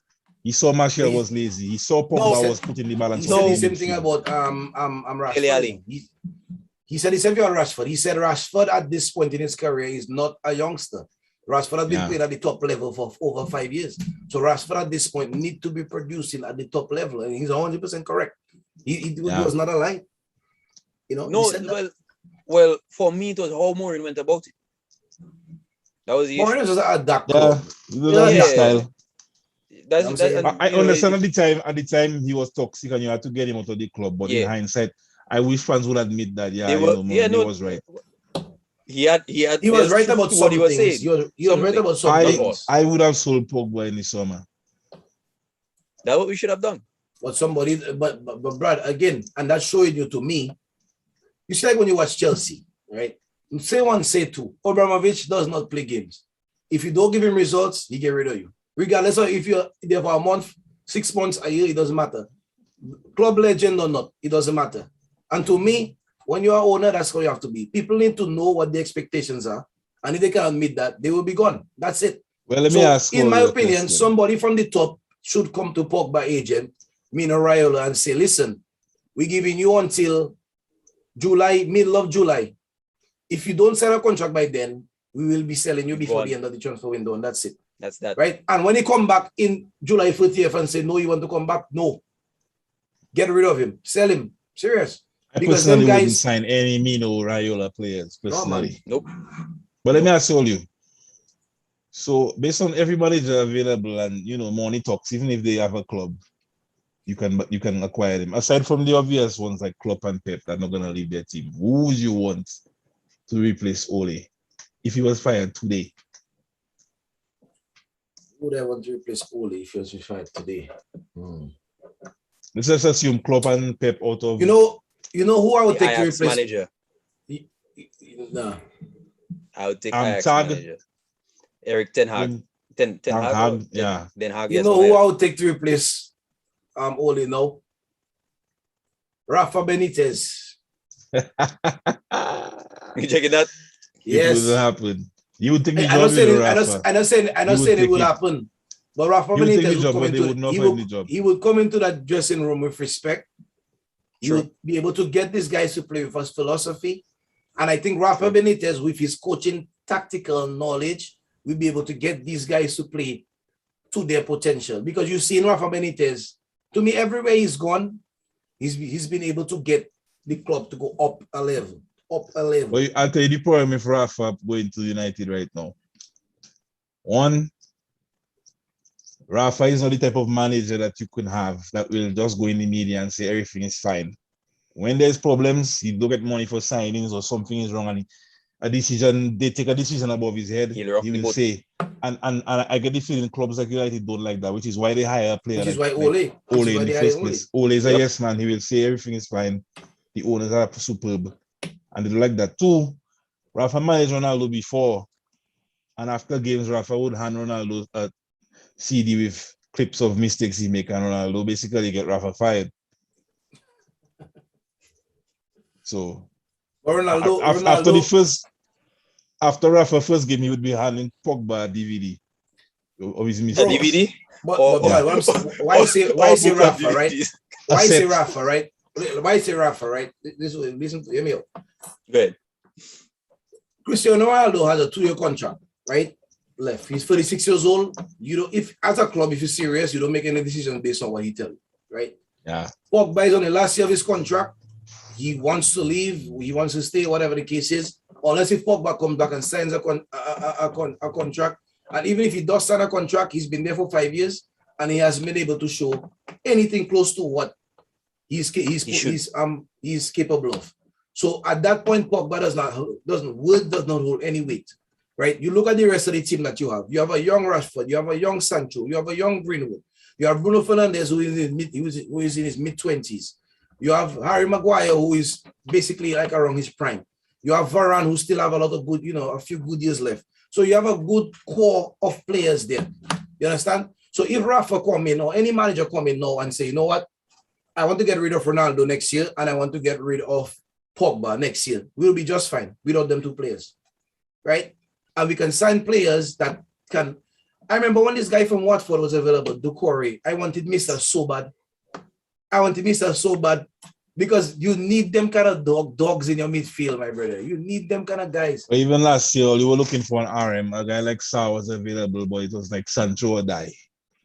Martial was lazy. He saw Pogba was putting the balance. He said the same thing about Rashford. He said the same thing on Rashford. He said Rashford at this point in his career is not a youngster. Rashford has been playing at the top level for over 5 years. So Rashford at this point need to be producing at the top level, and he's 100% correct. He was not a lie. Well, for me it was how Mourinho went about it. That was the Mourinho was a dark style. I understand at the time he was toxic and you had to get him out of the club, but in hindsight, I wish fans would admit that he was right. He was right about what he was saying. He was right about something. I would have sold Pogba in the summer. That's what we should have done. But Brad, again, and that's showing you to me, it's like when you watch Chelsea, right? Say one, say two. Abramovich does not play games. If you don't give him results, he get rid of you. Regardless of if you're there for a month, 6 months, a year, it doesn't matter. Club legend or not, it doesn't matter. And to me, when you're an owner, that's how you have to be. People need to know what the expectations are. And if they can admit that, they will be gone. That's it. Well, let me ask you. In my opinion, somebody from the top should come to Pogba agent, Mino Raiola, and say, listen, we're giving you until July, middle of July. If you don't sign a contract by then, we will be selling you before the end of the transfer window, and that's it. That's that. Right? And when he come back in July 30th and say, no, you want to come back? No. Get rid of him. Sell him. Serious. I because them guys wouldn't sign any Mino Raiola players personally. Nope. But let me ask you, so based on every manager available and money talks, even if they have a club, you can acquire them. Aside from the obvious ones like Klopp and Pep that are not gonna leave their team, who would you want to replace Ole if he was fired today? Who would I want to replace Ole if he was fired today? Let's just assume Klopp and Pep out of. You know who I would The take to Ajax replace manager. Nah. I would take I'm Ajax Tag. manager. Eric Ten Hag. Ten Hag. Yeah. Ten Hag. You know who I would take to replace Ole now? Rafa Benitez. You checking that? Yes. It will happen. You would take the I job, not saying it will happen. But Rafa Benitez would come into that dressing room with respect. He would be able to get these guys to play with his philosophy. And I think Rafa Benitez, with his coaching tactical knowledge, will be able to get these guys to play to their potential. Because you've seen Rafa Benitez, to me, everywhere he's gone, he's been able to get the club to go up a level. Well, I'll tell you the problem with Rafa going to United right now. One, Rafa is not the type of manager that you could have that will just go in the media and say everything is fine. When there's problems, he don't get money for signings or something is wrong and they take a decision above his head, he will say. And I get the feeling clubs like United don't like that, which is why they hire a player. Which is why Ole in the first place. Ole is a yes man. He will say everything is fine. The owners are superb. And they don't like that. Two, Rafa managed Ronaldo before. And after games, Rafa would hand Ronaldo a CD with clips of mistakes he make, and Ronaldo basically get Rafa fired. So after Rafa first game, he would be handing Pogba a DVD of his mistakes. A DVD? Why say Rafa, right? Why say Rafa, right? Why say Rafa, right? Listen to me. Good. Cristiano Ronaldo has a 2-year contract, right? Left. He's 36 years old. If as a club, if you're serious, you don't make any decisions based on what he tells you, right? Yeah. Pogba is on the last year of his contract. He wants to leave. He wants to stay, whatever the case is. Unless if Pogba comes back and signs a contract, and even if he does sign a contract, he's been there for 5 years and he hasn't been able to show anything close to what he's capable of. So at that point, Pogba does not hold any weight, right? You look at the rest of the team that you have. You have a young Rashford, you have a young Sancho, you have a young Greenwood, you have Bruno Fernandes who is in his mid-20s. You have Harry Maguire who is basically like around his prime. You have Varane who still have a lot of good, a few good years left. So you have a good core of players there. You understand? So if Rafa come in or any manager come in now and say, you know what, I want to get rid of Ronaldo next year and I want to get rid of Pogba next year, we'll be just fine without them two players, right? And we can sign players that can. I remember when this guy from Watford was available, Doucouré, I wanted Mr. so bad. Because you need them kind of dogs in your midfield, my brother. You need them kind of guys. But even last year, you were looking for an RM. A guy like Sa was available, but it was like Sancho or die.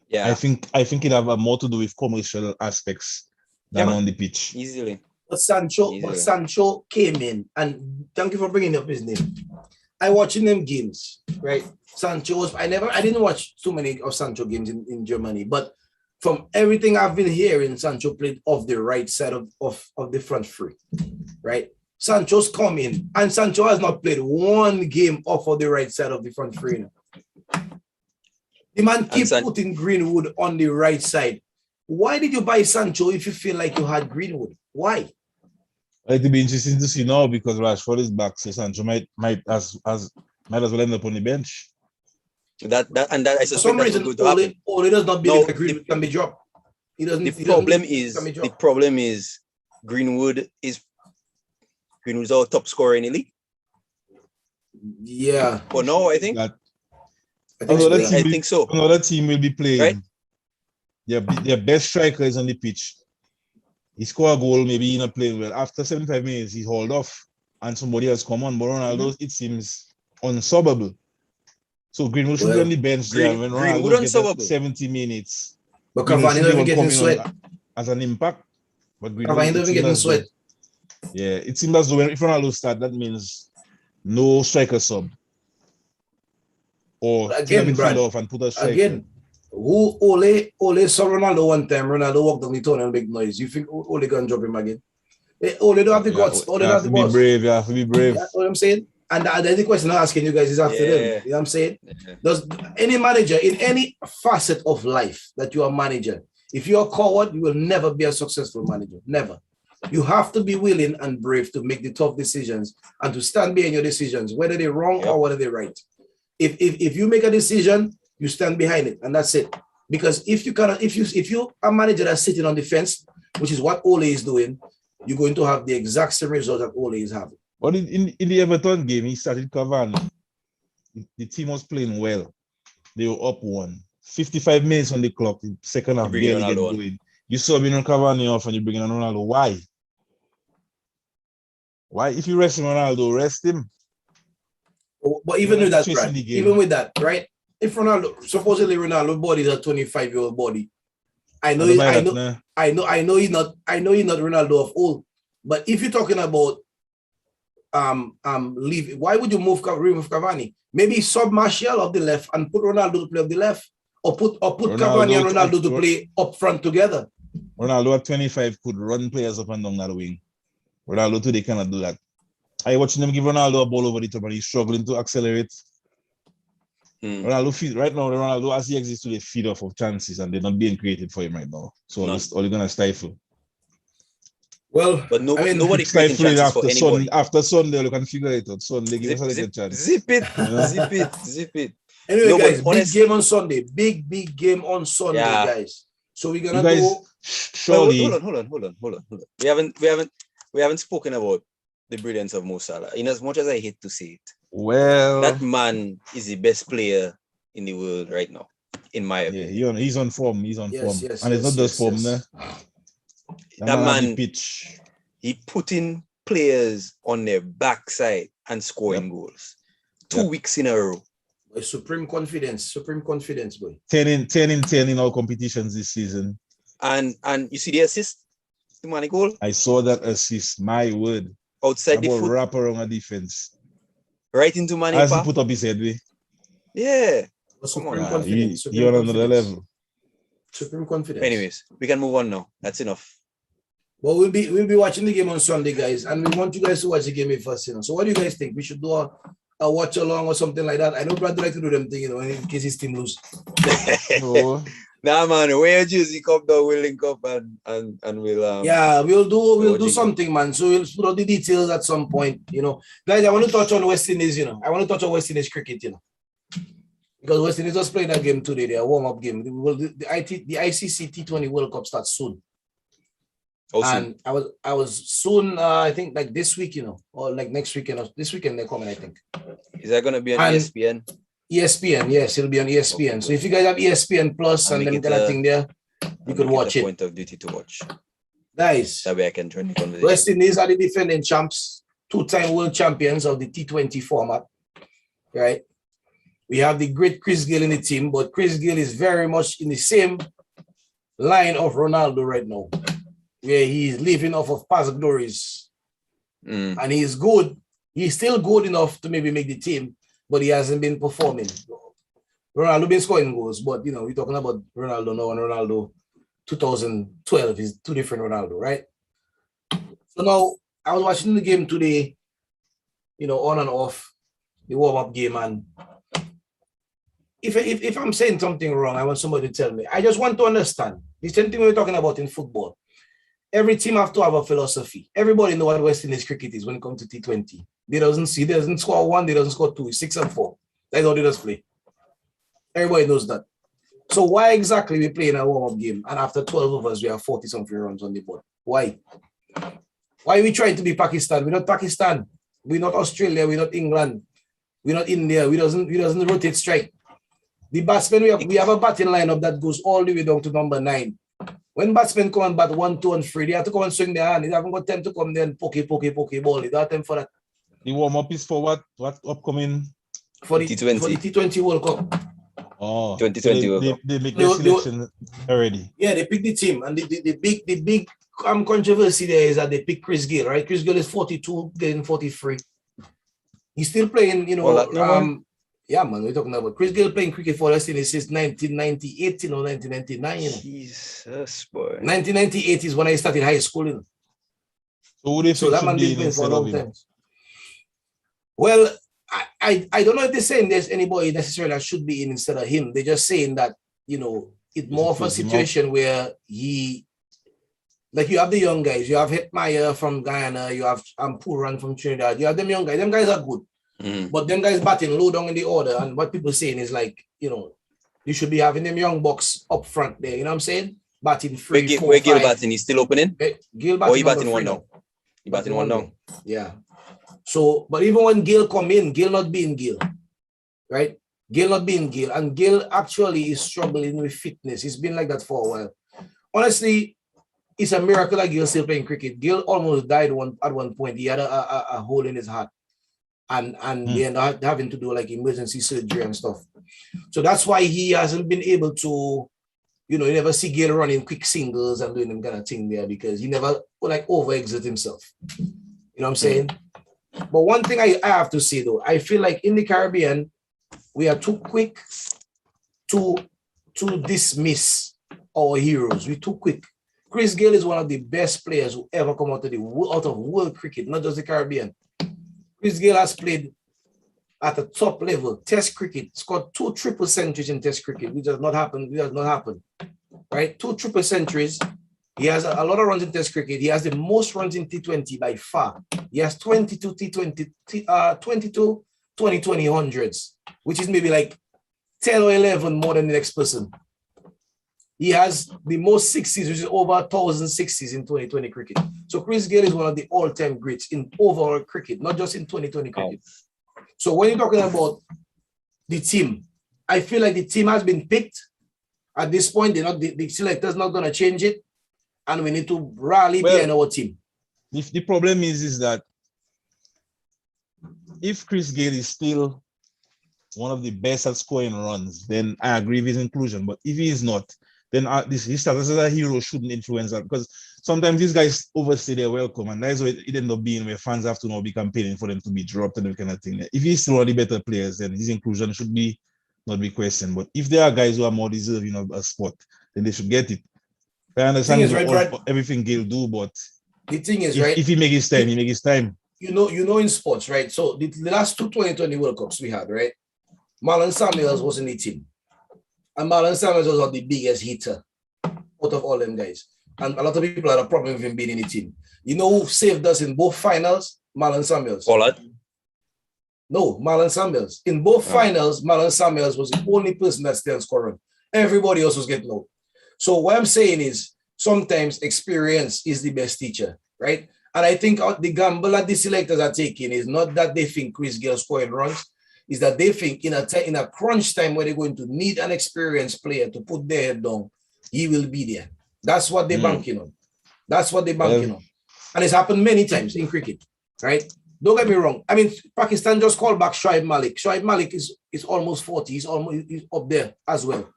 Yeah. I think it have more to do with commercial aspects than on the pitch. Easily. But Sancho came in, and thank you for bringing up his name. I watching them games, right? I didn't watch too many of Sancho games in Germany, but from everything I've been hearing, Sancho played off the right side of the front three, right? Sancho's come in, and Sancho has not played one game off of the right side of the front three. The man keep putting Greenwood on the right side. Why did you buy Sancho if you feel like you had Greenwood? Why? It'll be interesting to see now because Rashford is back, so Sancho might as well end up on the bench. That I suspect for some reason Ole does not believe that Greenwood can be dropped. The problem is Greenwood's our top scorer in the league. Yeah. For now, I think. I think so. Another team will be playing. Right? Their best striker is on the pitch. He scored a goal, maybe he's not playing well. After 75 minutes, he hauled off and somebody else come on. But Ronaldo, it seems unsolvable. So Greenwood should be on the bench there. When Ronaldo gets 70 minutes. But Cavani doesn't get in sweat. As an impact. But Cavani doesn't get in sweat. Yeah, it seems as though if Ronaldo start, that means no striker sub. Or again, Brad, off and put a striker. again, who Ole saw Ronaldo one time, Ronaldo walked down the tunnel and make noise. You think Ole gonna drop him again? Ole don't have the guts. Ole don't have the balls. You have to be brave. You know what I'm saying? And the question I'm asking you guys is after them. You know what I'm saying? Does any manager in any facet of life that you are a manager, if you're a coward, you will never be a successful manager. Never. You have to be willing and brave to make the tough decisions and to stand behind your decisions, whether they're wrong or whether they're right. If you make a decision, you stand behind it, and that's it. Because if you a manager that's sitting on the fence, which is what Ole is doing, you're going to have the exact same result that Ole is having. But in the Everton game, he started Cavani. The team was playing well. They were up 1. 55 minutes on the clock. The second half barely get going. You saw me on Cavani off and you bring on Ronaldo. Why? Why? If you rest Ronaldo, rest him. But even with that, Brad, even with that, right? If supposedly Ronaldo body is a 25-year-old body, I know he's not Ronaldo of old. But if you're talking about leave, why would you remove Cavani? Maybe sub Martial off the left and put Ronaldo to play off the left, or put Cavani and Ronaldo to play up front together. Ronaldo at 25 could run players up and down that wing. Ronaldo today cannot do that. Are you watching them give Ronaldo a ball over the top and he's struggling to accelerate? Ronaldo, as he exists today, feed off of chances and they're not being created for him right now. So all you're gonna stifle. Well, but nobody creating chances after for anybody. After Sunday, you can figure it out. Sunday, give us a chance. Zip it. Anyway, guys, big game on Sunday. Big game on Sunday, guys. So we're gonna go. Surely. Hold on. We haven't spoken about the brilliance of Mo Salah. In as much as I hate to say it, well, that man is the best player in the world right now, in my opinion. Yeah, he's on form. He's on form, and it's not just form. That man, pitch. He putting players on their backside and scoring goals 2 weeks in a row. Supreme confidence, boy. 10 in all competitions this season. And you see the assist, the money goal. I saw that assist. My word, outside the foot, wrap around a defense, right into money. As he put up his head, yeah. Supreme confidence. You're on another level. Supreme confidence. Anyways, we can move on now. That's enough. Well, we'll be watching the game on Sunday, guys, and we want you guys to watch the game first. So, what do you guys think? We should do a watch along or something like that. I know Brad like to do them thing, in case his team lose. No. Nah, man. When your jersey come down, we'll link up and we'll we'll do something, man. So we'll put out the details at some point. Guys, I want to touch on West Indies. I want to touch on West Indies cricket. Because West Indies just played that game today. Their warm-up game. The ICC T20 World Cup starts soon. And I was soon, I think like this week, or like next weekend, or this weekend they're coming, I think. Is that going to be on ESPN? ESPN, yes, it'll be on ESPN. Okay. So if you guys have ESPN Plus and them kind of thing there, you could watch it. Point of duty to watch. Guys, that way I can join the conversation. West Indies are the defending champs, 2-time world champions of the T20 format, right? We have the great Chris Gayle in the team, but Chris Gayle is very much in the same line of Ronaldo right now, where he's living off of past glories. And he's good. He's still good enough to maybe make the team, but he hasn't been performing. Ronaldo been scoring goals, but we're talking about Ronaldo now and Ronaldo 2012 is two different Ronaldo, right? So now I was watching the game today, on and off, the warm-up game, and if I'm saying something wrong, I want somebody to tell me. I just want to understand. The same thing we're talking about in football. Every team have to have a philosophy. Everybody know what West Indies cricket is when it comes to T20. They doesn't score 1, they doesn't score 2, it's 6 and 4. That's how they just play. Everybody knows that. So why exactly we play in a warm-up game and after 12 overs we have 40-something runs on the board? Why? Why are we trying to be Pakistan? We're not Pakistan. We're not Australia. We're not England. We're not India. We doesn't rotate strike. The batsmen, we have a batting lineup that goes all the way down to number 9. When batsmen come and bat 1, 2, and 3, they have to come and swing their hand. They haven't got time to come there and poke ball. They don't have time for that. The warm-up is for what? What upcoming? For the T20. For the T20 World Cup. Oh, 2020 World Cup. They make their selection already. Yeah, they pick the team. And the big controversy there is that they pick Chris Gayle, right? Chris Gayle is 42, getting 43. He's still playing, Yeah, man, we're talking about Chris Gayle playing cricket for us since 1998 or 1999. You know? Jesus, boy. 1998 is when I started high school. You know? So who do you think that should man be been playing for a instead of long him? time. Well, I don't know if they're saying there's anybody necessarily that should be in instead of him. They're just saying that, you know, it's more of a situation where like you have the young guys, you have Hetmeyer from Guyana, you have Puran from Trinidad, you have them young guys. Them guys are good. But them guys batting low down in the order, and what people saying is like, you know, you should be having them young bucks up front there. You know what I'm saying? Batting 3, 4, 5. Where Gayle batting? He's still opening? Gayle batting. Or he batting one down? He batting one down. Yeah. So, but even when Gayle come in, Gayle not being Gayle, right? Gayle not being Gayle, and Gayle actually is struggling with fitness. He's been like that for a while. Honestly, it's a miracle that Gayle still playing cricket. Gayle almost died at one point. He had a hole in his heart. And they end up having to do like emergency surgery and stuff. So that's why he hasn't been able to, you know, you never see Gayle running quick singles and doing them kind of thing there because he never like overexert himself. You know what I'm saying? But one thing I have to say though, I feel like in the Caribbean, we are too quick to dismiss our heroes. We're too quick. Chris Gayle is one of the best players who ever come out of world cricket, not just the Caribbean. Chris Gayle has played at the top level, Test cricket, scored 2 triple centuries in Test cricket, which does not happen. Right? 2 triple centuries. He has a lot of runs in Test cricket. He has the most runs in T20 by far. He has 22 2020 hundreds, which is maybe like 10 or 11 more than the next person. He has the most sixes, which is over 1,000 sixes in 2020 cricket. So Chris Gayle is one of the all-time greats in overall cricket, not just in 2020 cricket. So when you're talking about the team, I feel like the team has been picked. At this point, the selector's not going to change it. And we need to rally behind our team. The problem is that if Chris Gayle is still one of the best at scoring runs, then I agree with his inclusion. But if he is not, then his status as a hero shouldn't influence that, because sometimes these guys overstay their welcome, and that's why it ends up being where fans have to now be campaigning for them to be dropped and that kind of thing. If he's still one of the better players, then his inclusion should not be questioned. But if there are guys who are more deserving of a spot, then they should get it. I understand everything Gayle do, but the thing is, if he make his time, he make his time. You know, in sports, right? So the last 2 2020 World Cups we had, right? Marlon Samuels was in the team. And Marlon Samuels was not the biggest hitter out of all them guys. And a lot of people had a problem with him being in the team. You know who saved us in both finals? Marlon Samuels. Pollard? No, Marlon Samuels. In both finals, Marlon Samuels was the only person that stayed scoring. Everybody else was getting out. So what I'm saying is sometimes experience is the best teacher, right? And I think the gamble that the selectors are taking is not that they think Chris Gayle scoring runs, is that they think in a crunch time where they're going to need an experienced player to put their head down, he will be there. That's what they're banking on. That's what they're banking on. And it's happened many times in cricket, right? Don't get me wrong. I mean, Pakistan just called back Shoaib Malik. Shoaib Malik is almost 40. He's up there as well,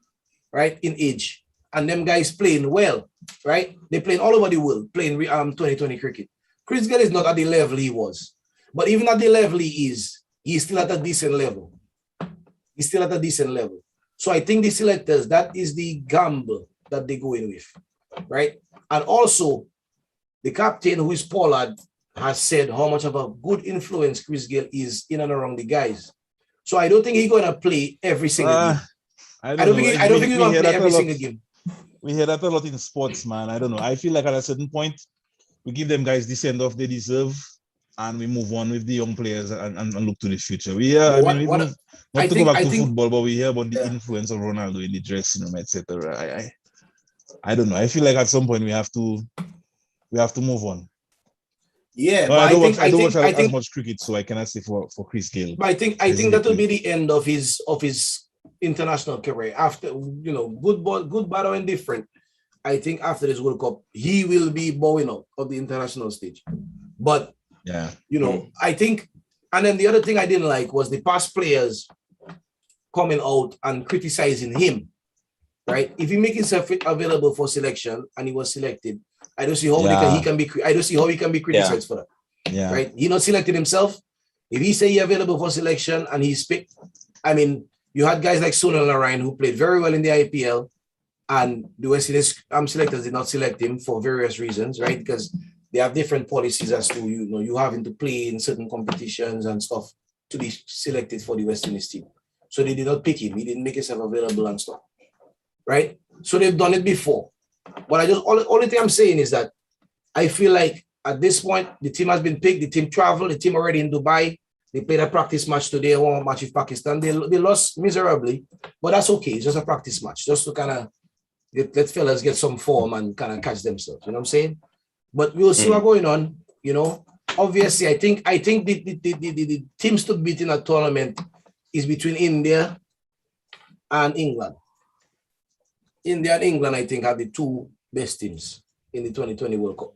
right, in age. And them guys playing well, right? They're playing all over the world, playing 2020 cricket. Chris Gayle is not at the level he was. But even at the level he is, he's still at a decent level. He's still at a decent level. So I think the selectors, that is the gamble that they go in with, right? And also, the captain, who is Pollard, has said how much of a good influence Chris Gayle is in and around the guys. So I don't think he's going to play every single game. I don't think he's going to play every single game. We hear that a lot in sports, man. I don't know. I feel like at a certain point, we give them guys the send-off they deserve, and we move on with the young players and look to the future. We hear, not to go back to football, but we hear about the influence of Ronaldo in the dressing room, etc. I don't know. I feel like at some point we have to move on. Yeah, no, but I don't watch as much cricket, so I cannot say for Chris Gayle. But I think that will be the end of his international career. After, you know, good, bad, or indifferent, I think after this World Cup, he will be bowing out of the international stage. But yeah, you know, I think, and then the other thing I didn't like was the past players coming out and criticizing him. Right? If he make himself available for selection and he was selected, I don't see how he can be criticized for that. Yeah. Right? He not selected himself. If he say he's available for selection and he's picked, I mean, you had guys like Sunil Narayan who played very well in the IPL, and the West Indies selectors did not select him for various reasons, right? Because they have different policies as to you having to play in certain competitions and stuff to be selected for the West Indies team. So they did not pick him. He didn't make himself available and stuff, right? So they've done it before. But only thing I'm saying is that I feel like at this point the team has been picked. The team traveled. The team already in Dubai. They played a practice match today, a warm-up match with Pakistan. They lost miserably, but that's okay. It's just a practice match, just to kind of let fellas get some form and kind of catch themselves. You know what I'm saying? But we'll see what's going on. Obviously, I think the teams to beat in a tournament is between India and England. India and England, I think, are the two best teams in the 2020 World Cup.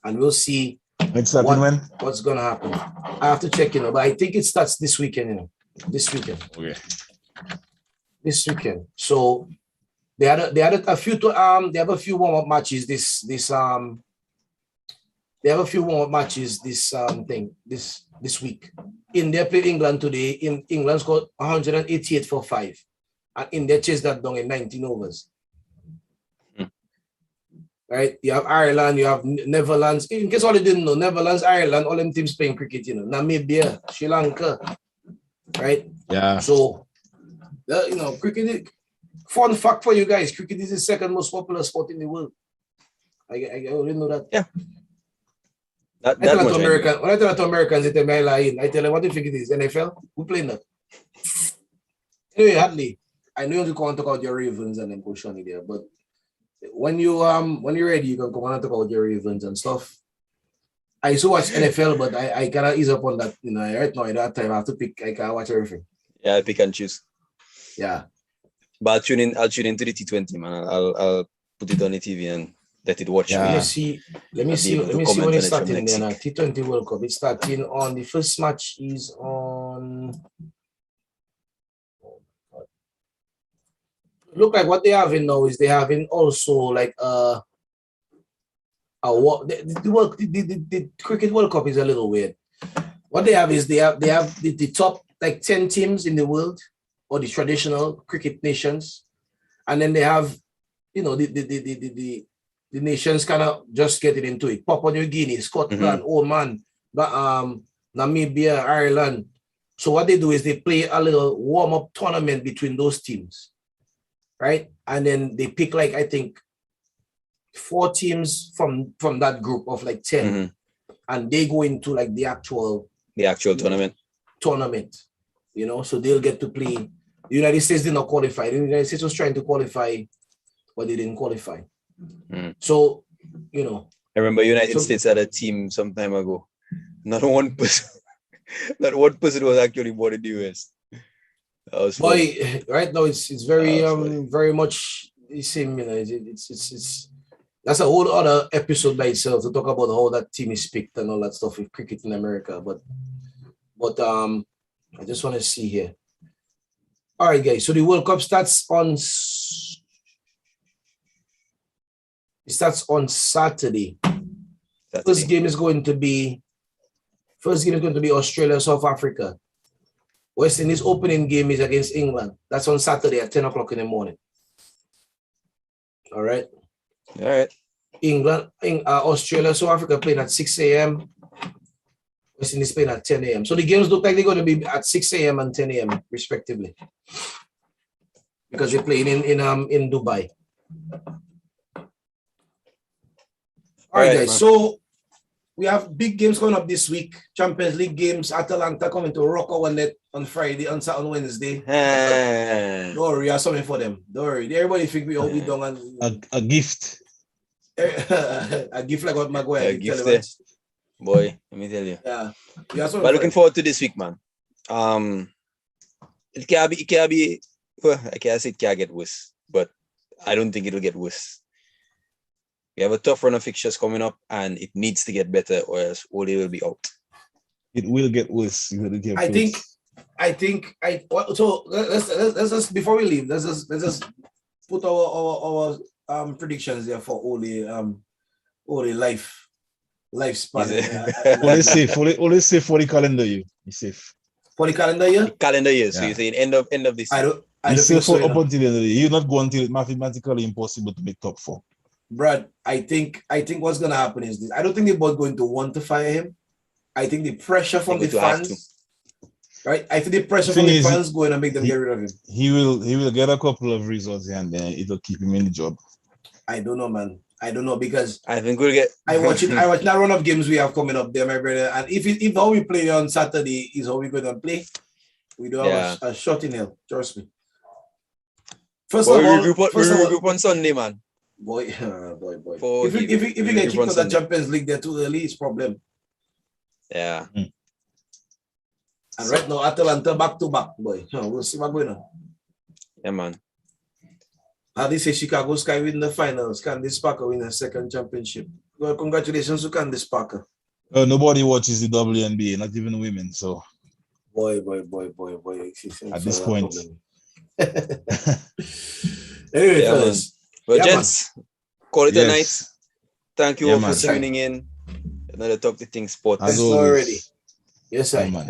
And we'll see what's going to happen. I have to check, but I think it starts this weekend, This weekend. Okay. This weekend. So they had a few warm-up matches this week. India played England today. England scored 188 for 5. And India chased that down in 19 overs. Right? You have Ireland, you have Netherlands. In case all you didn't know, Netherlands, Ireland, all them teams playing cricket, Namibia, Sri Lanka. Right? Yeah. So, cricket, fun fact for you guys, cricket is the second most popular sport in the world. I already know that. Yeah. When I tell that to Americans, they tell me I tell them, what do you think it is? NFL? Who playing that? Anyway, Hadley, I know you can't talk about your Ravens and then go Shawnee there, but when you're ready, you can come on and talk about your Ravens and stuff. I used to watch NFL, but I cannot ease up on that. Right now at that time I have to pick. I can't watch everything. Yeah, I pick and choose. Yeah. But I'll tune into the T20, man. I'll put it on the TV and let it watch. Yeah. Let me see when it's starting then. T20 World Cup. It's starting on the first match is on. Look like what they having now is they having also like the cricket World Cup is a little weird. What they have is they have the top like 10 teams in the world, or the traditional cricket nations, and then they have the nations kind of just getting into it. Papua New Guinea, Scotland, Oman, Namibia, Ireland. So what they do is they play a little warm-up tournament between those teams. Right, and then they pick like I think 4 teams from that group of like 10, and they go into like the actual tournament. So they'll get to play. The United States did not qualify. The United States was trying to qualify, but they didn't qualify. So I remember United States had a team some time ago. Not one person was actually born in the US. Boy, right now it's very very much the same. It's that's a whole other episode by itself to talk about how that team is picked and all that stuff with cricket in America. But I just want to see here. All right, guys. So the World Cup starts on Saturday. First game is going to be Australia, South Africa. West Indies opening game is against England. That's on Saturday at 10 o'clock in the morning. All right. Australia, South Africa playing at 6 a.m. West Indies playing at 10 a.m. So the games look like they're going to be at 6 a.m. and 10 a.m. respectively, because they're playing in Dubai. All right, guys. Man. So we have big games coming up this week. Champions League games. Atalanta coming to Rock Our Net on Friday, on Wednesday. Don't worry, I have something for them. Don't worry. Everybody think we all be done and a gift. A gift like what Maguire. A gift. Boy, let me tell you. Yeah. But looking forward to this week, man. It can't be. Well, I can't say it can't get worse, but I don't think it'll get worse. We have a tough run of fixtures coming up, and it needs to get better, or else Ole will be out. It will get worse. So let's just before we leave, let's just put our predictions there for Ole lifespan. Only safe for the calendar, you safe. For the calendar year? Calendar year. So Yeah. you're saying end of this I year. don't He's think still so. up until the end of the year. He'll not go until it's mathematically impossible to make top 4. Brad, I think what's gonna happen is this. I don't think the board going to want to fire him. I think the pressure from the They're going to have fans, right? I think the pressure The from thing the is, fans going to make them get rid of him. He will get a couple of results and then it'll keep him in the job. I don't know, man. I don't know because I think we'll get. I watch that run of games we have coming up there, my brother. And if how we play on Saturday is how we're going to play, we don't have a shot in hell. Trust me. First of all, regroup on Sunday, man. Boy. For If you get kicked out of the Champions League there too early, it's problem. Yeah. And right now, Atalanta back to back, boy. We'll see what's going on. Yeah, man. How they say Chicago Sky win the finals. Candice Parker win the second championship. Well, congratulations to Candice Parker. Nobody watches the WNBA, not even women. So, Boy. At this point. Anyway, Yeah, fellas. Well, gents, call it a night. yes, Thank you Yeah, all for man. tuning in. Another Talk the Thing Sports. as Already. always. Yes, Yeah, I. man.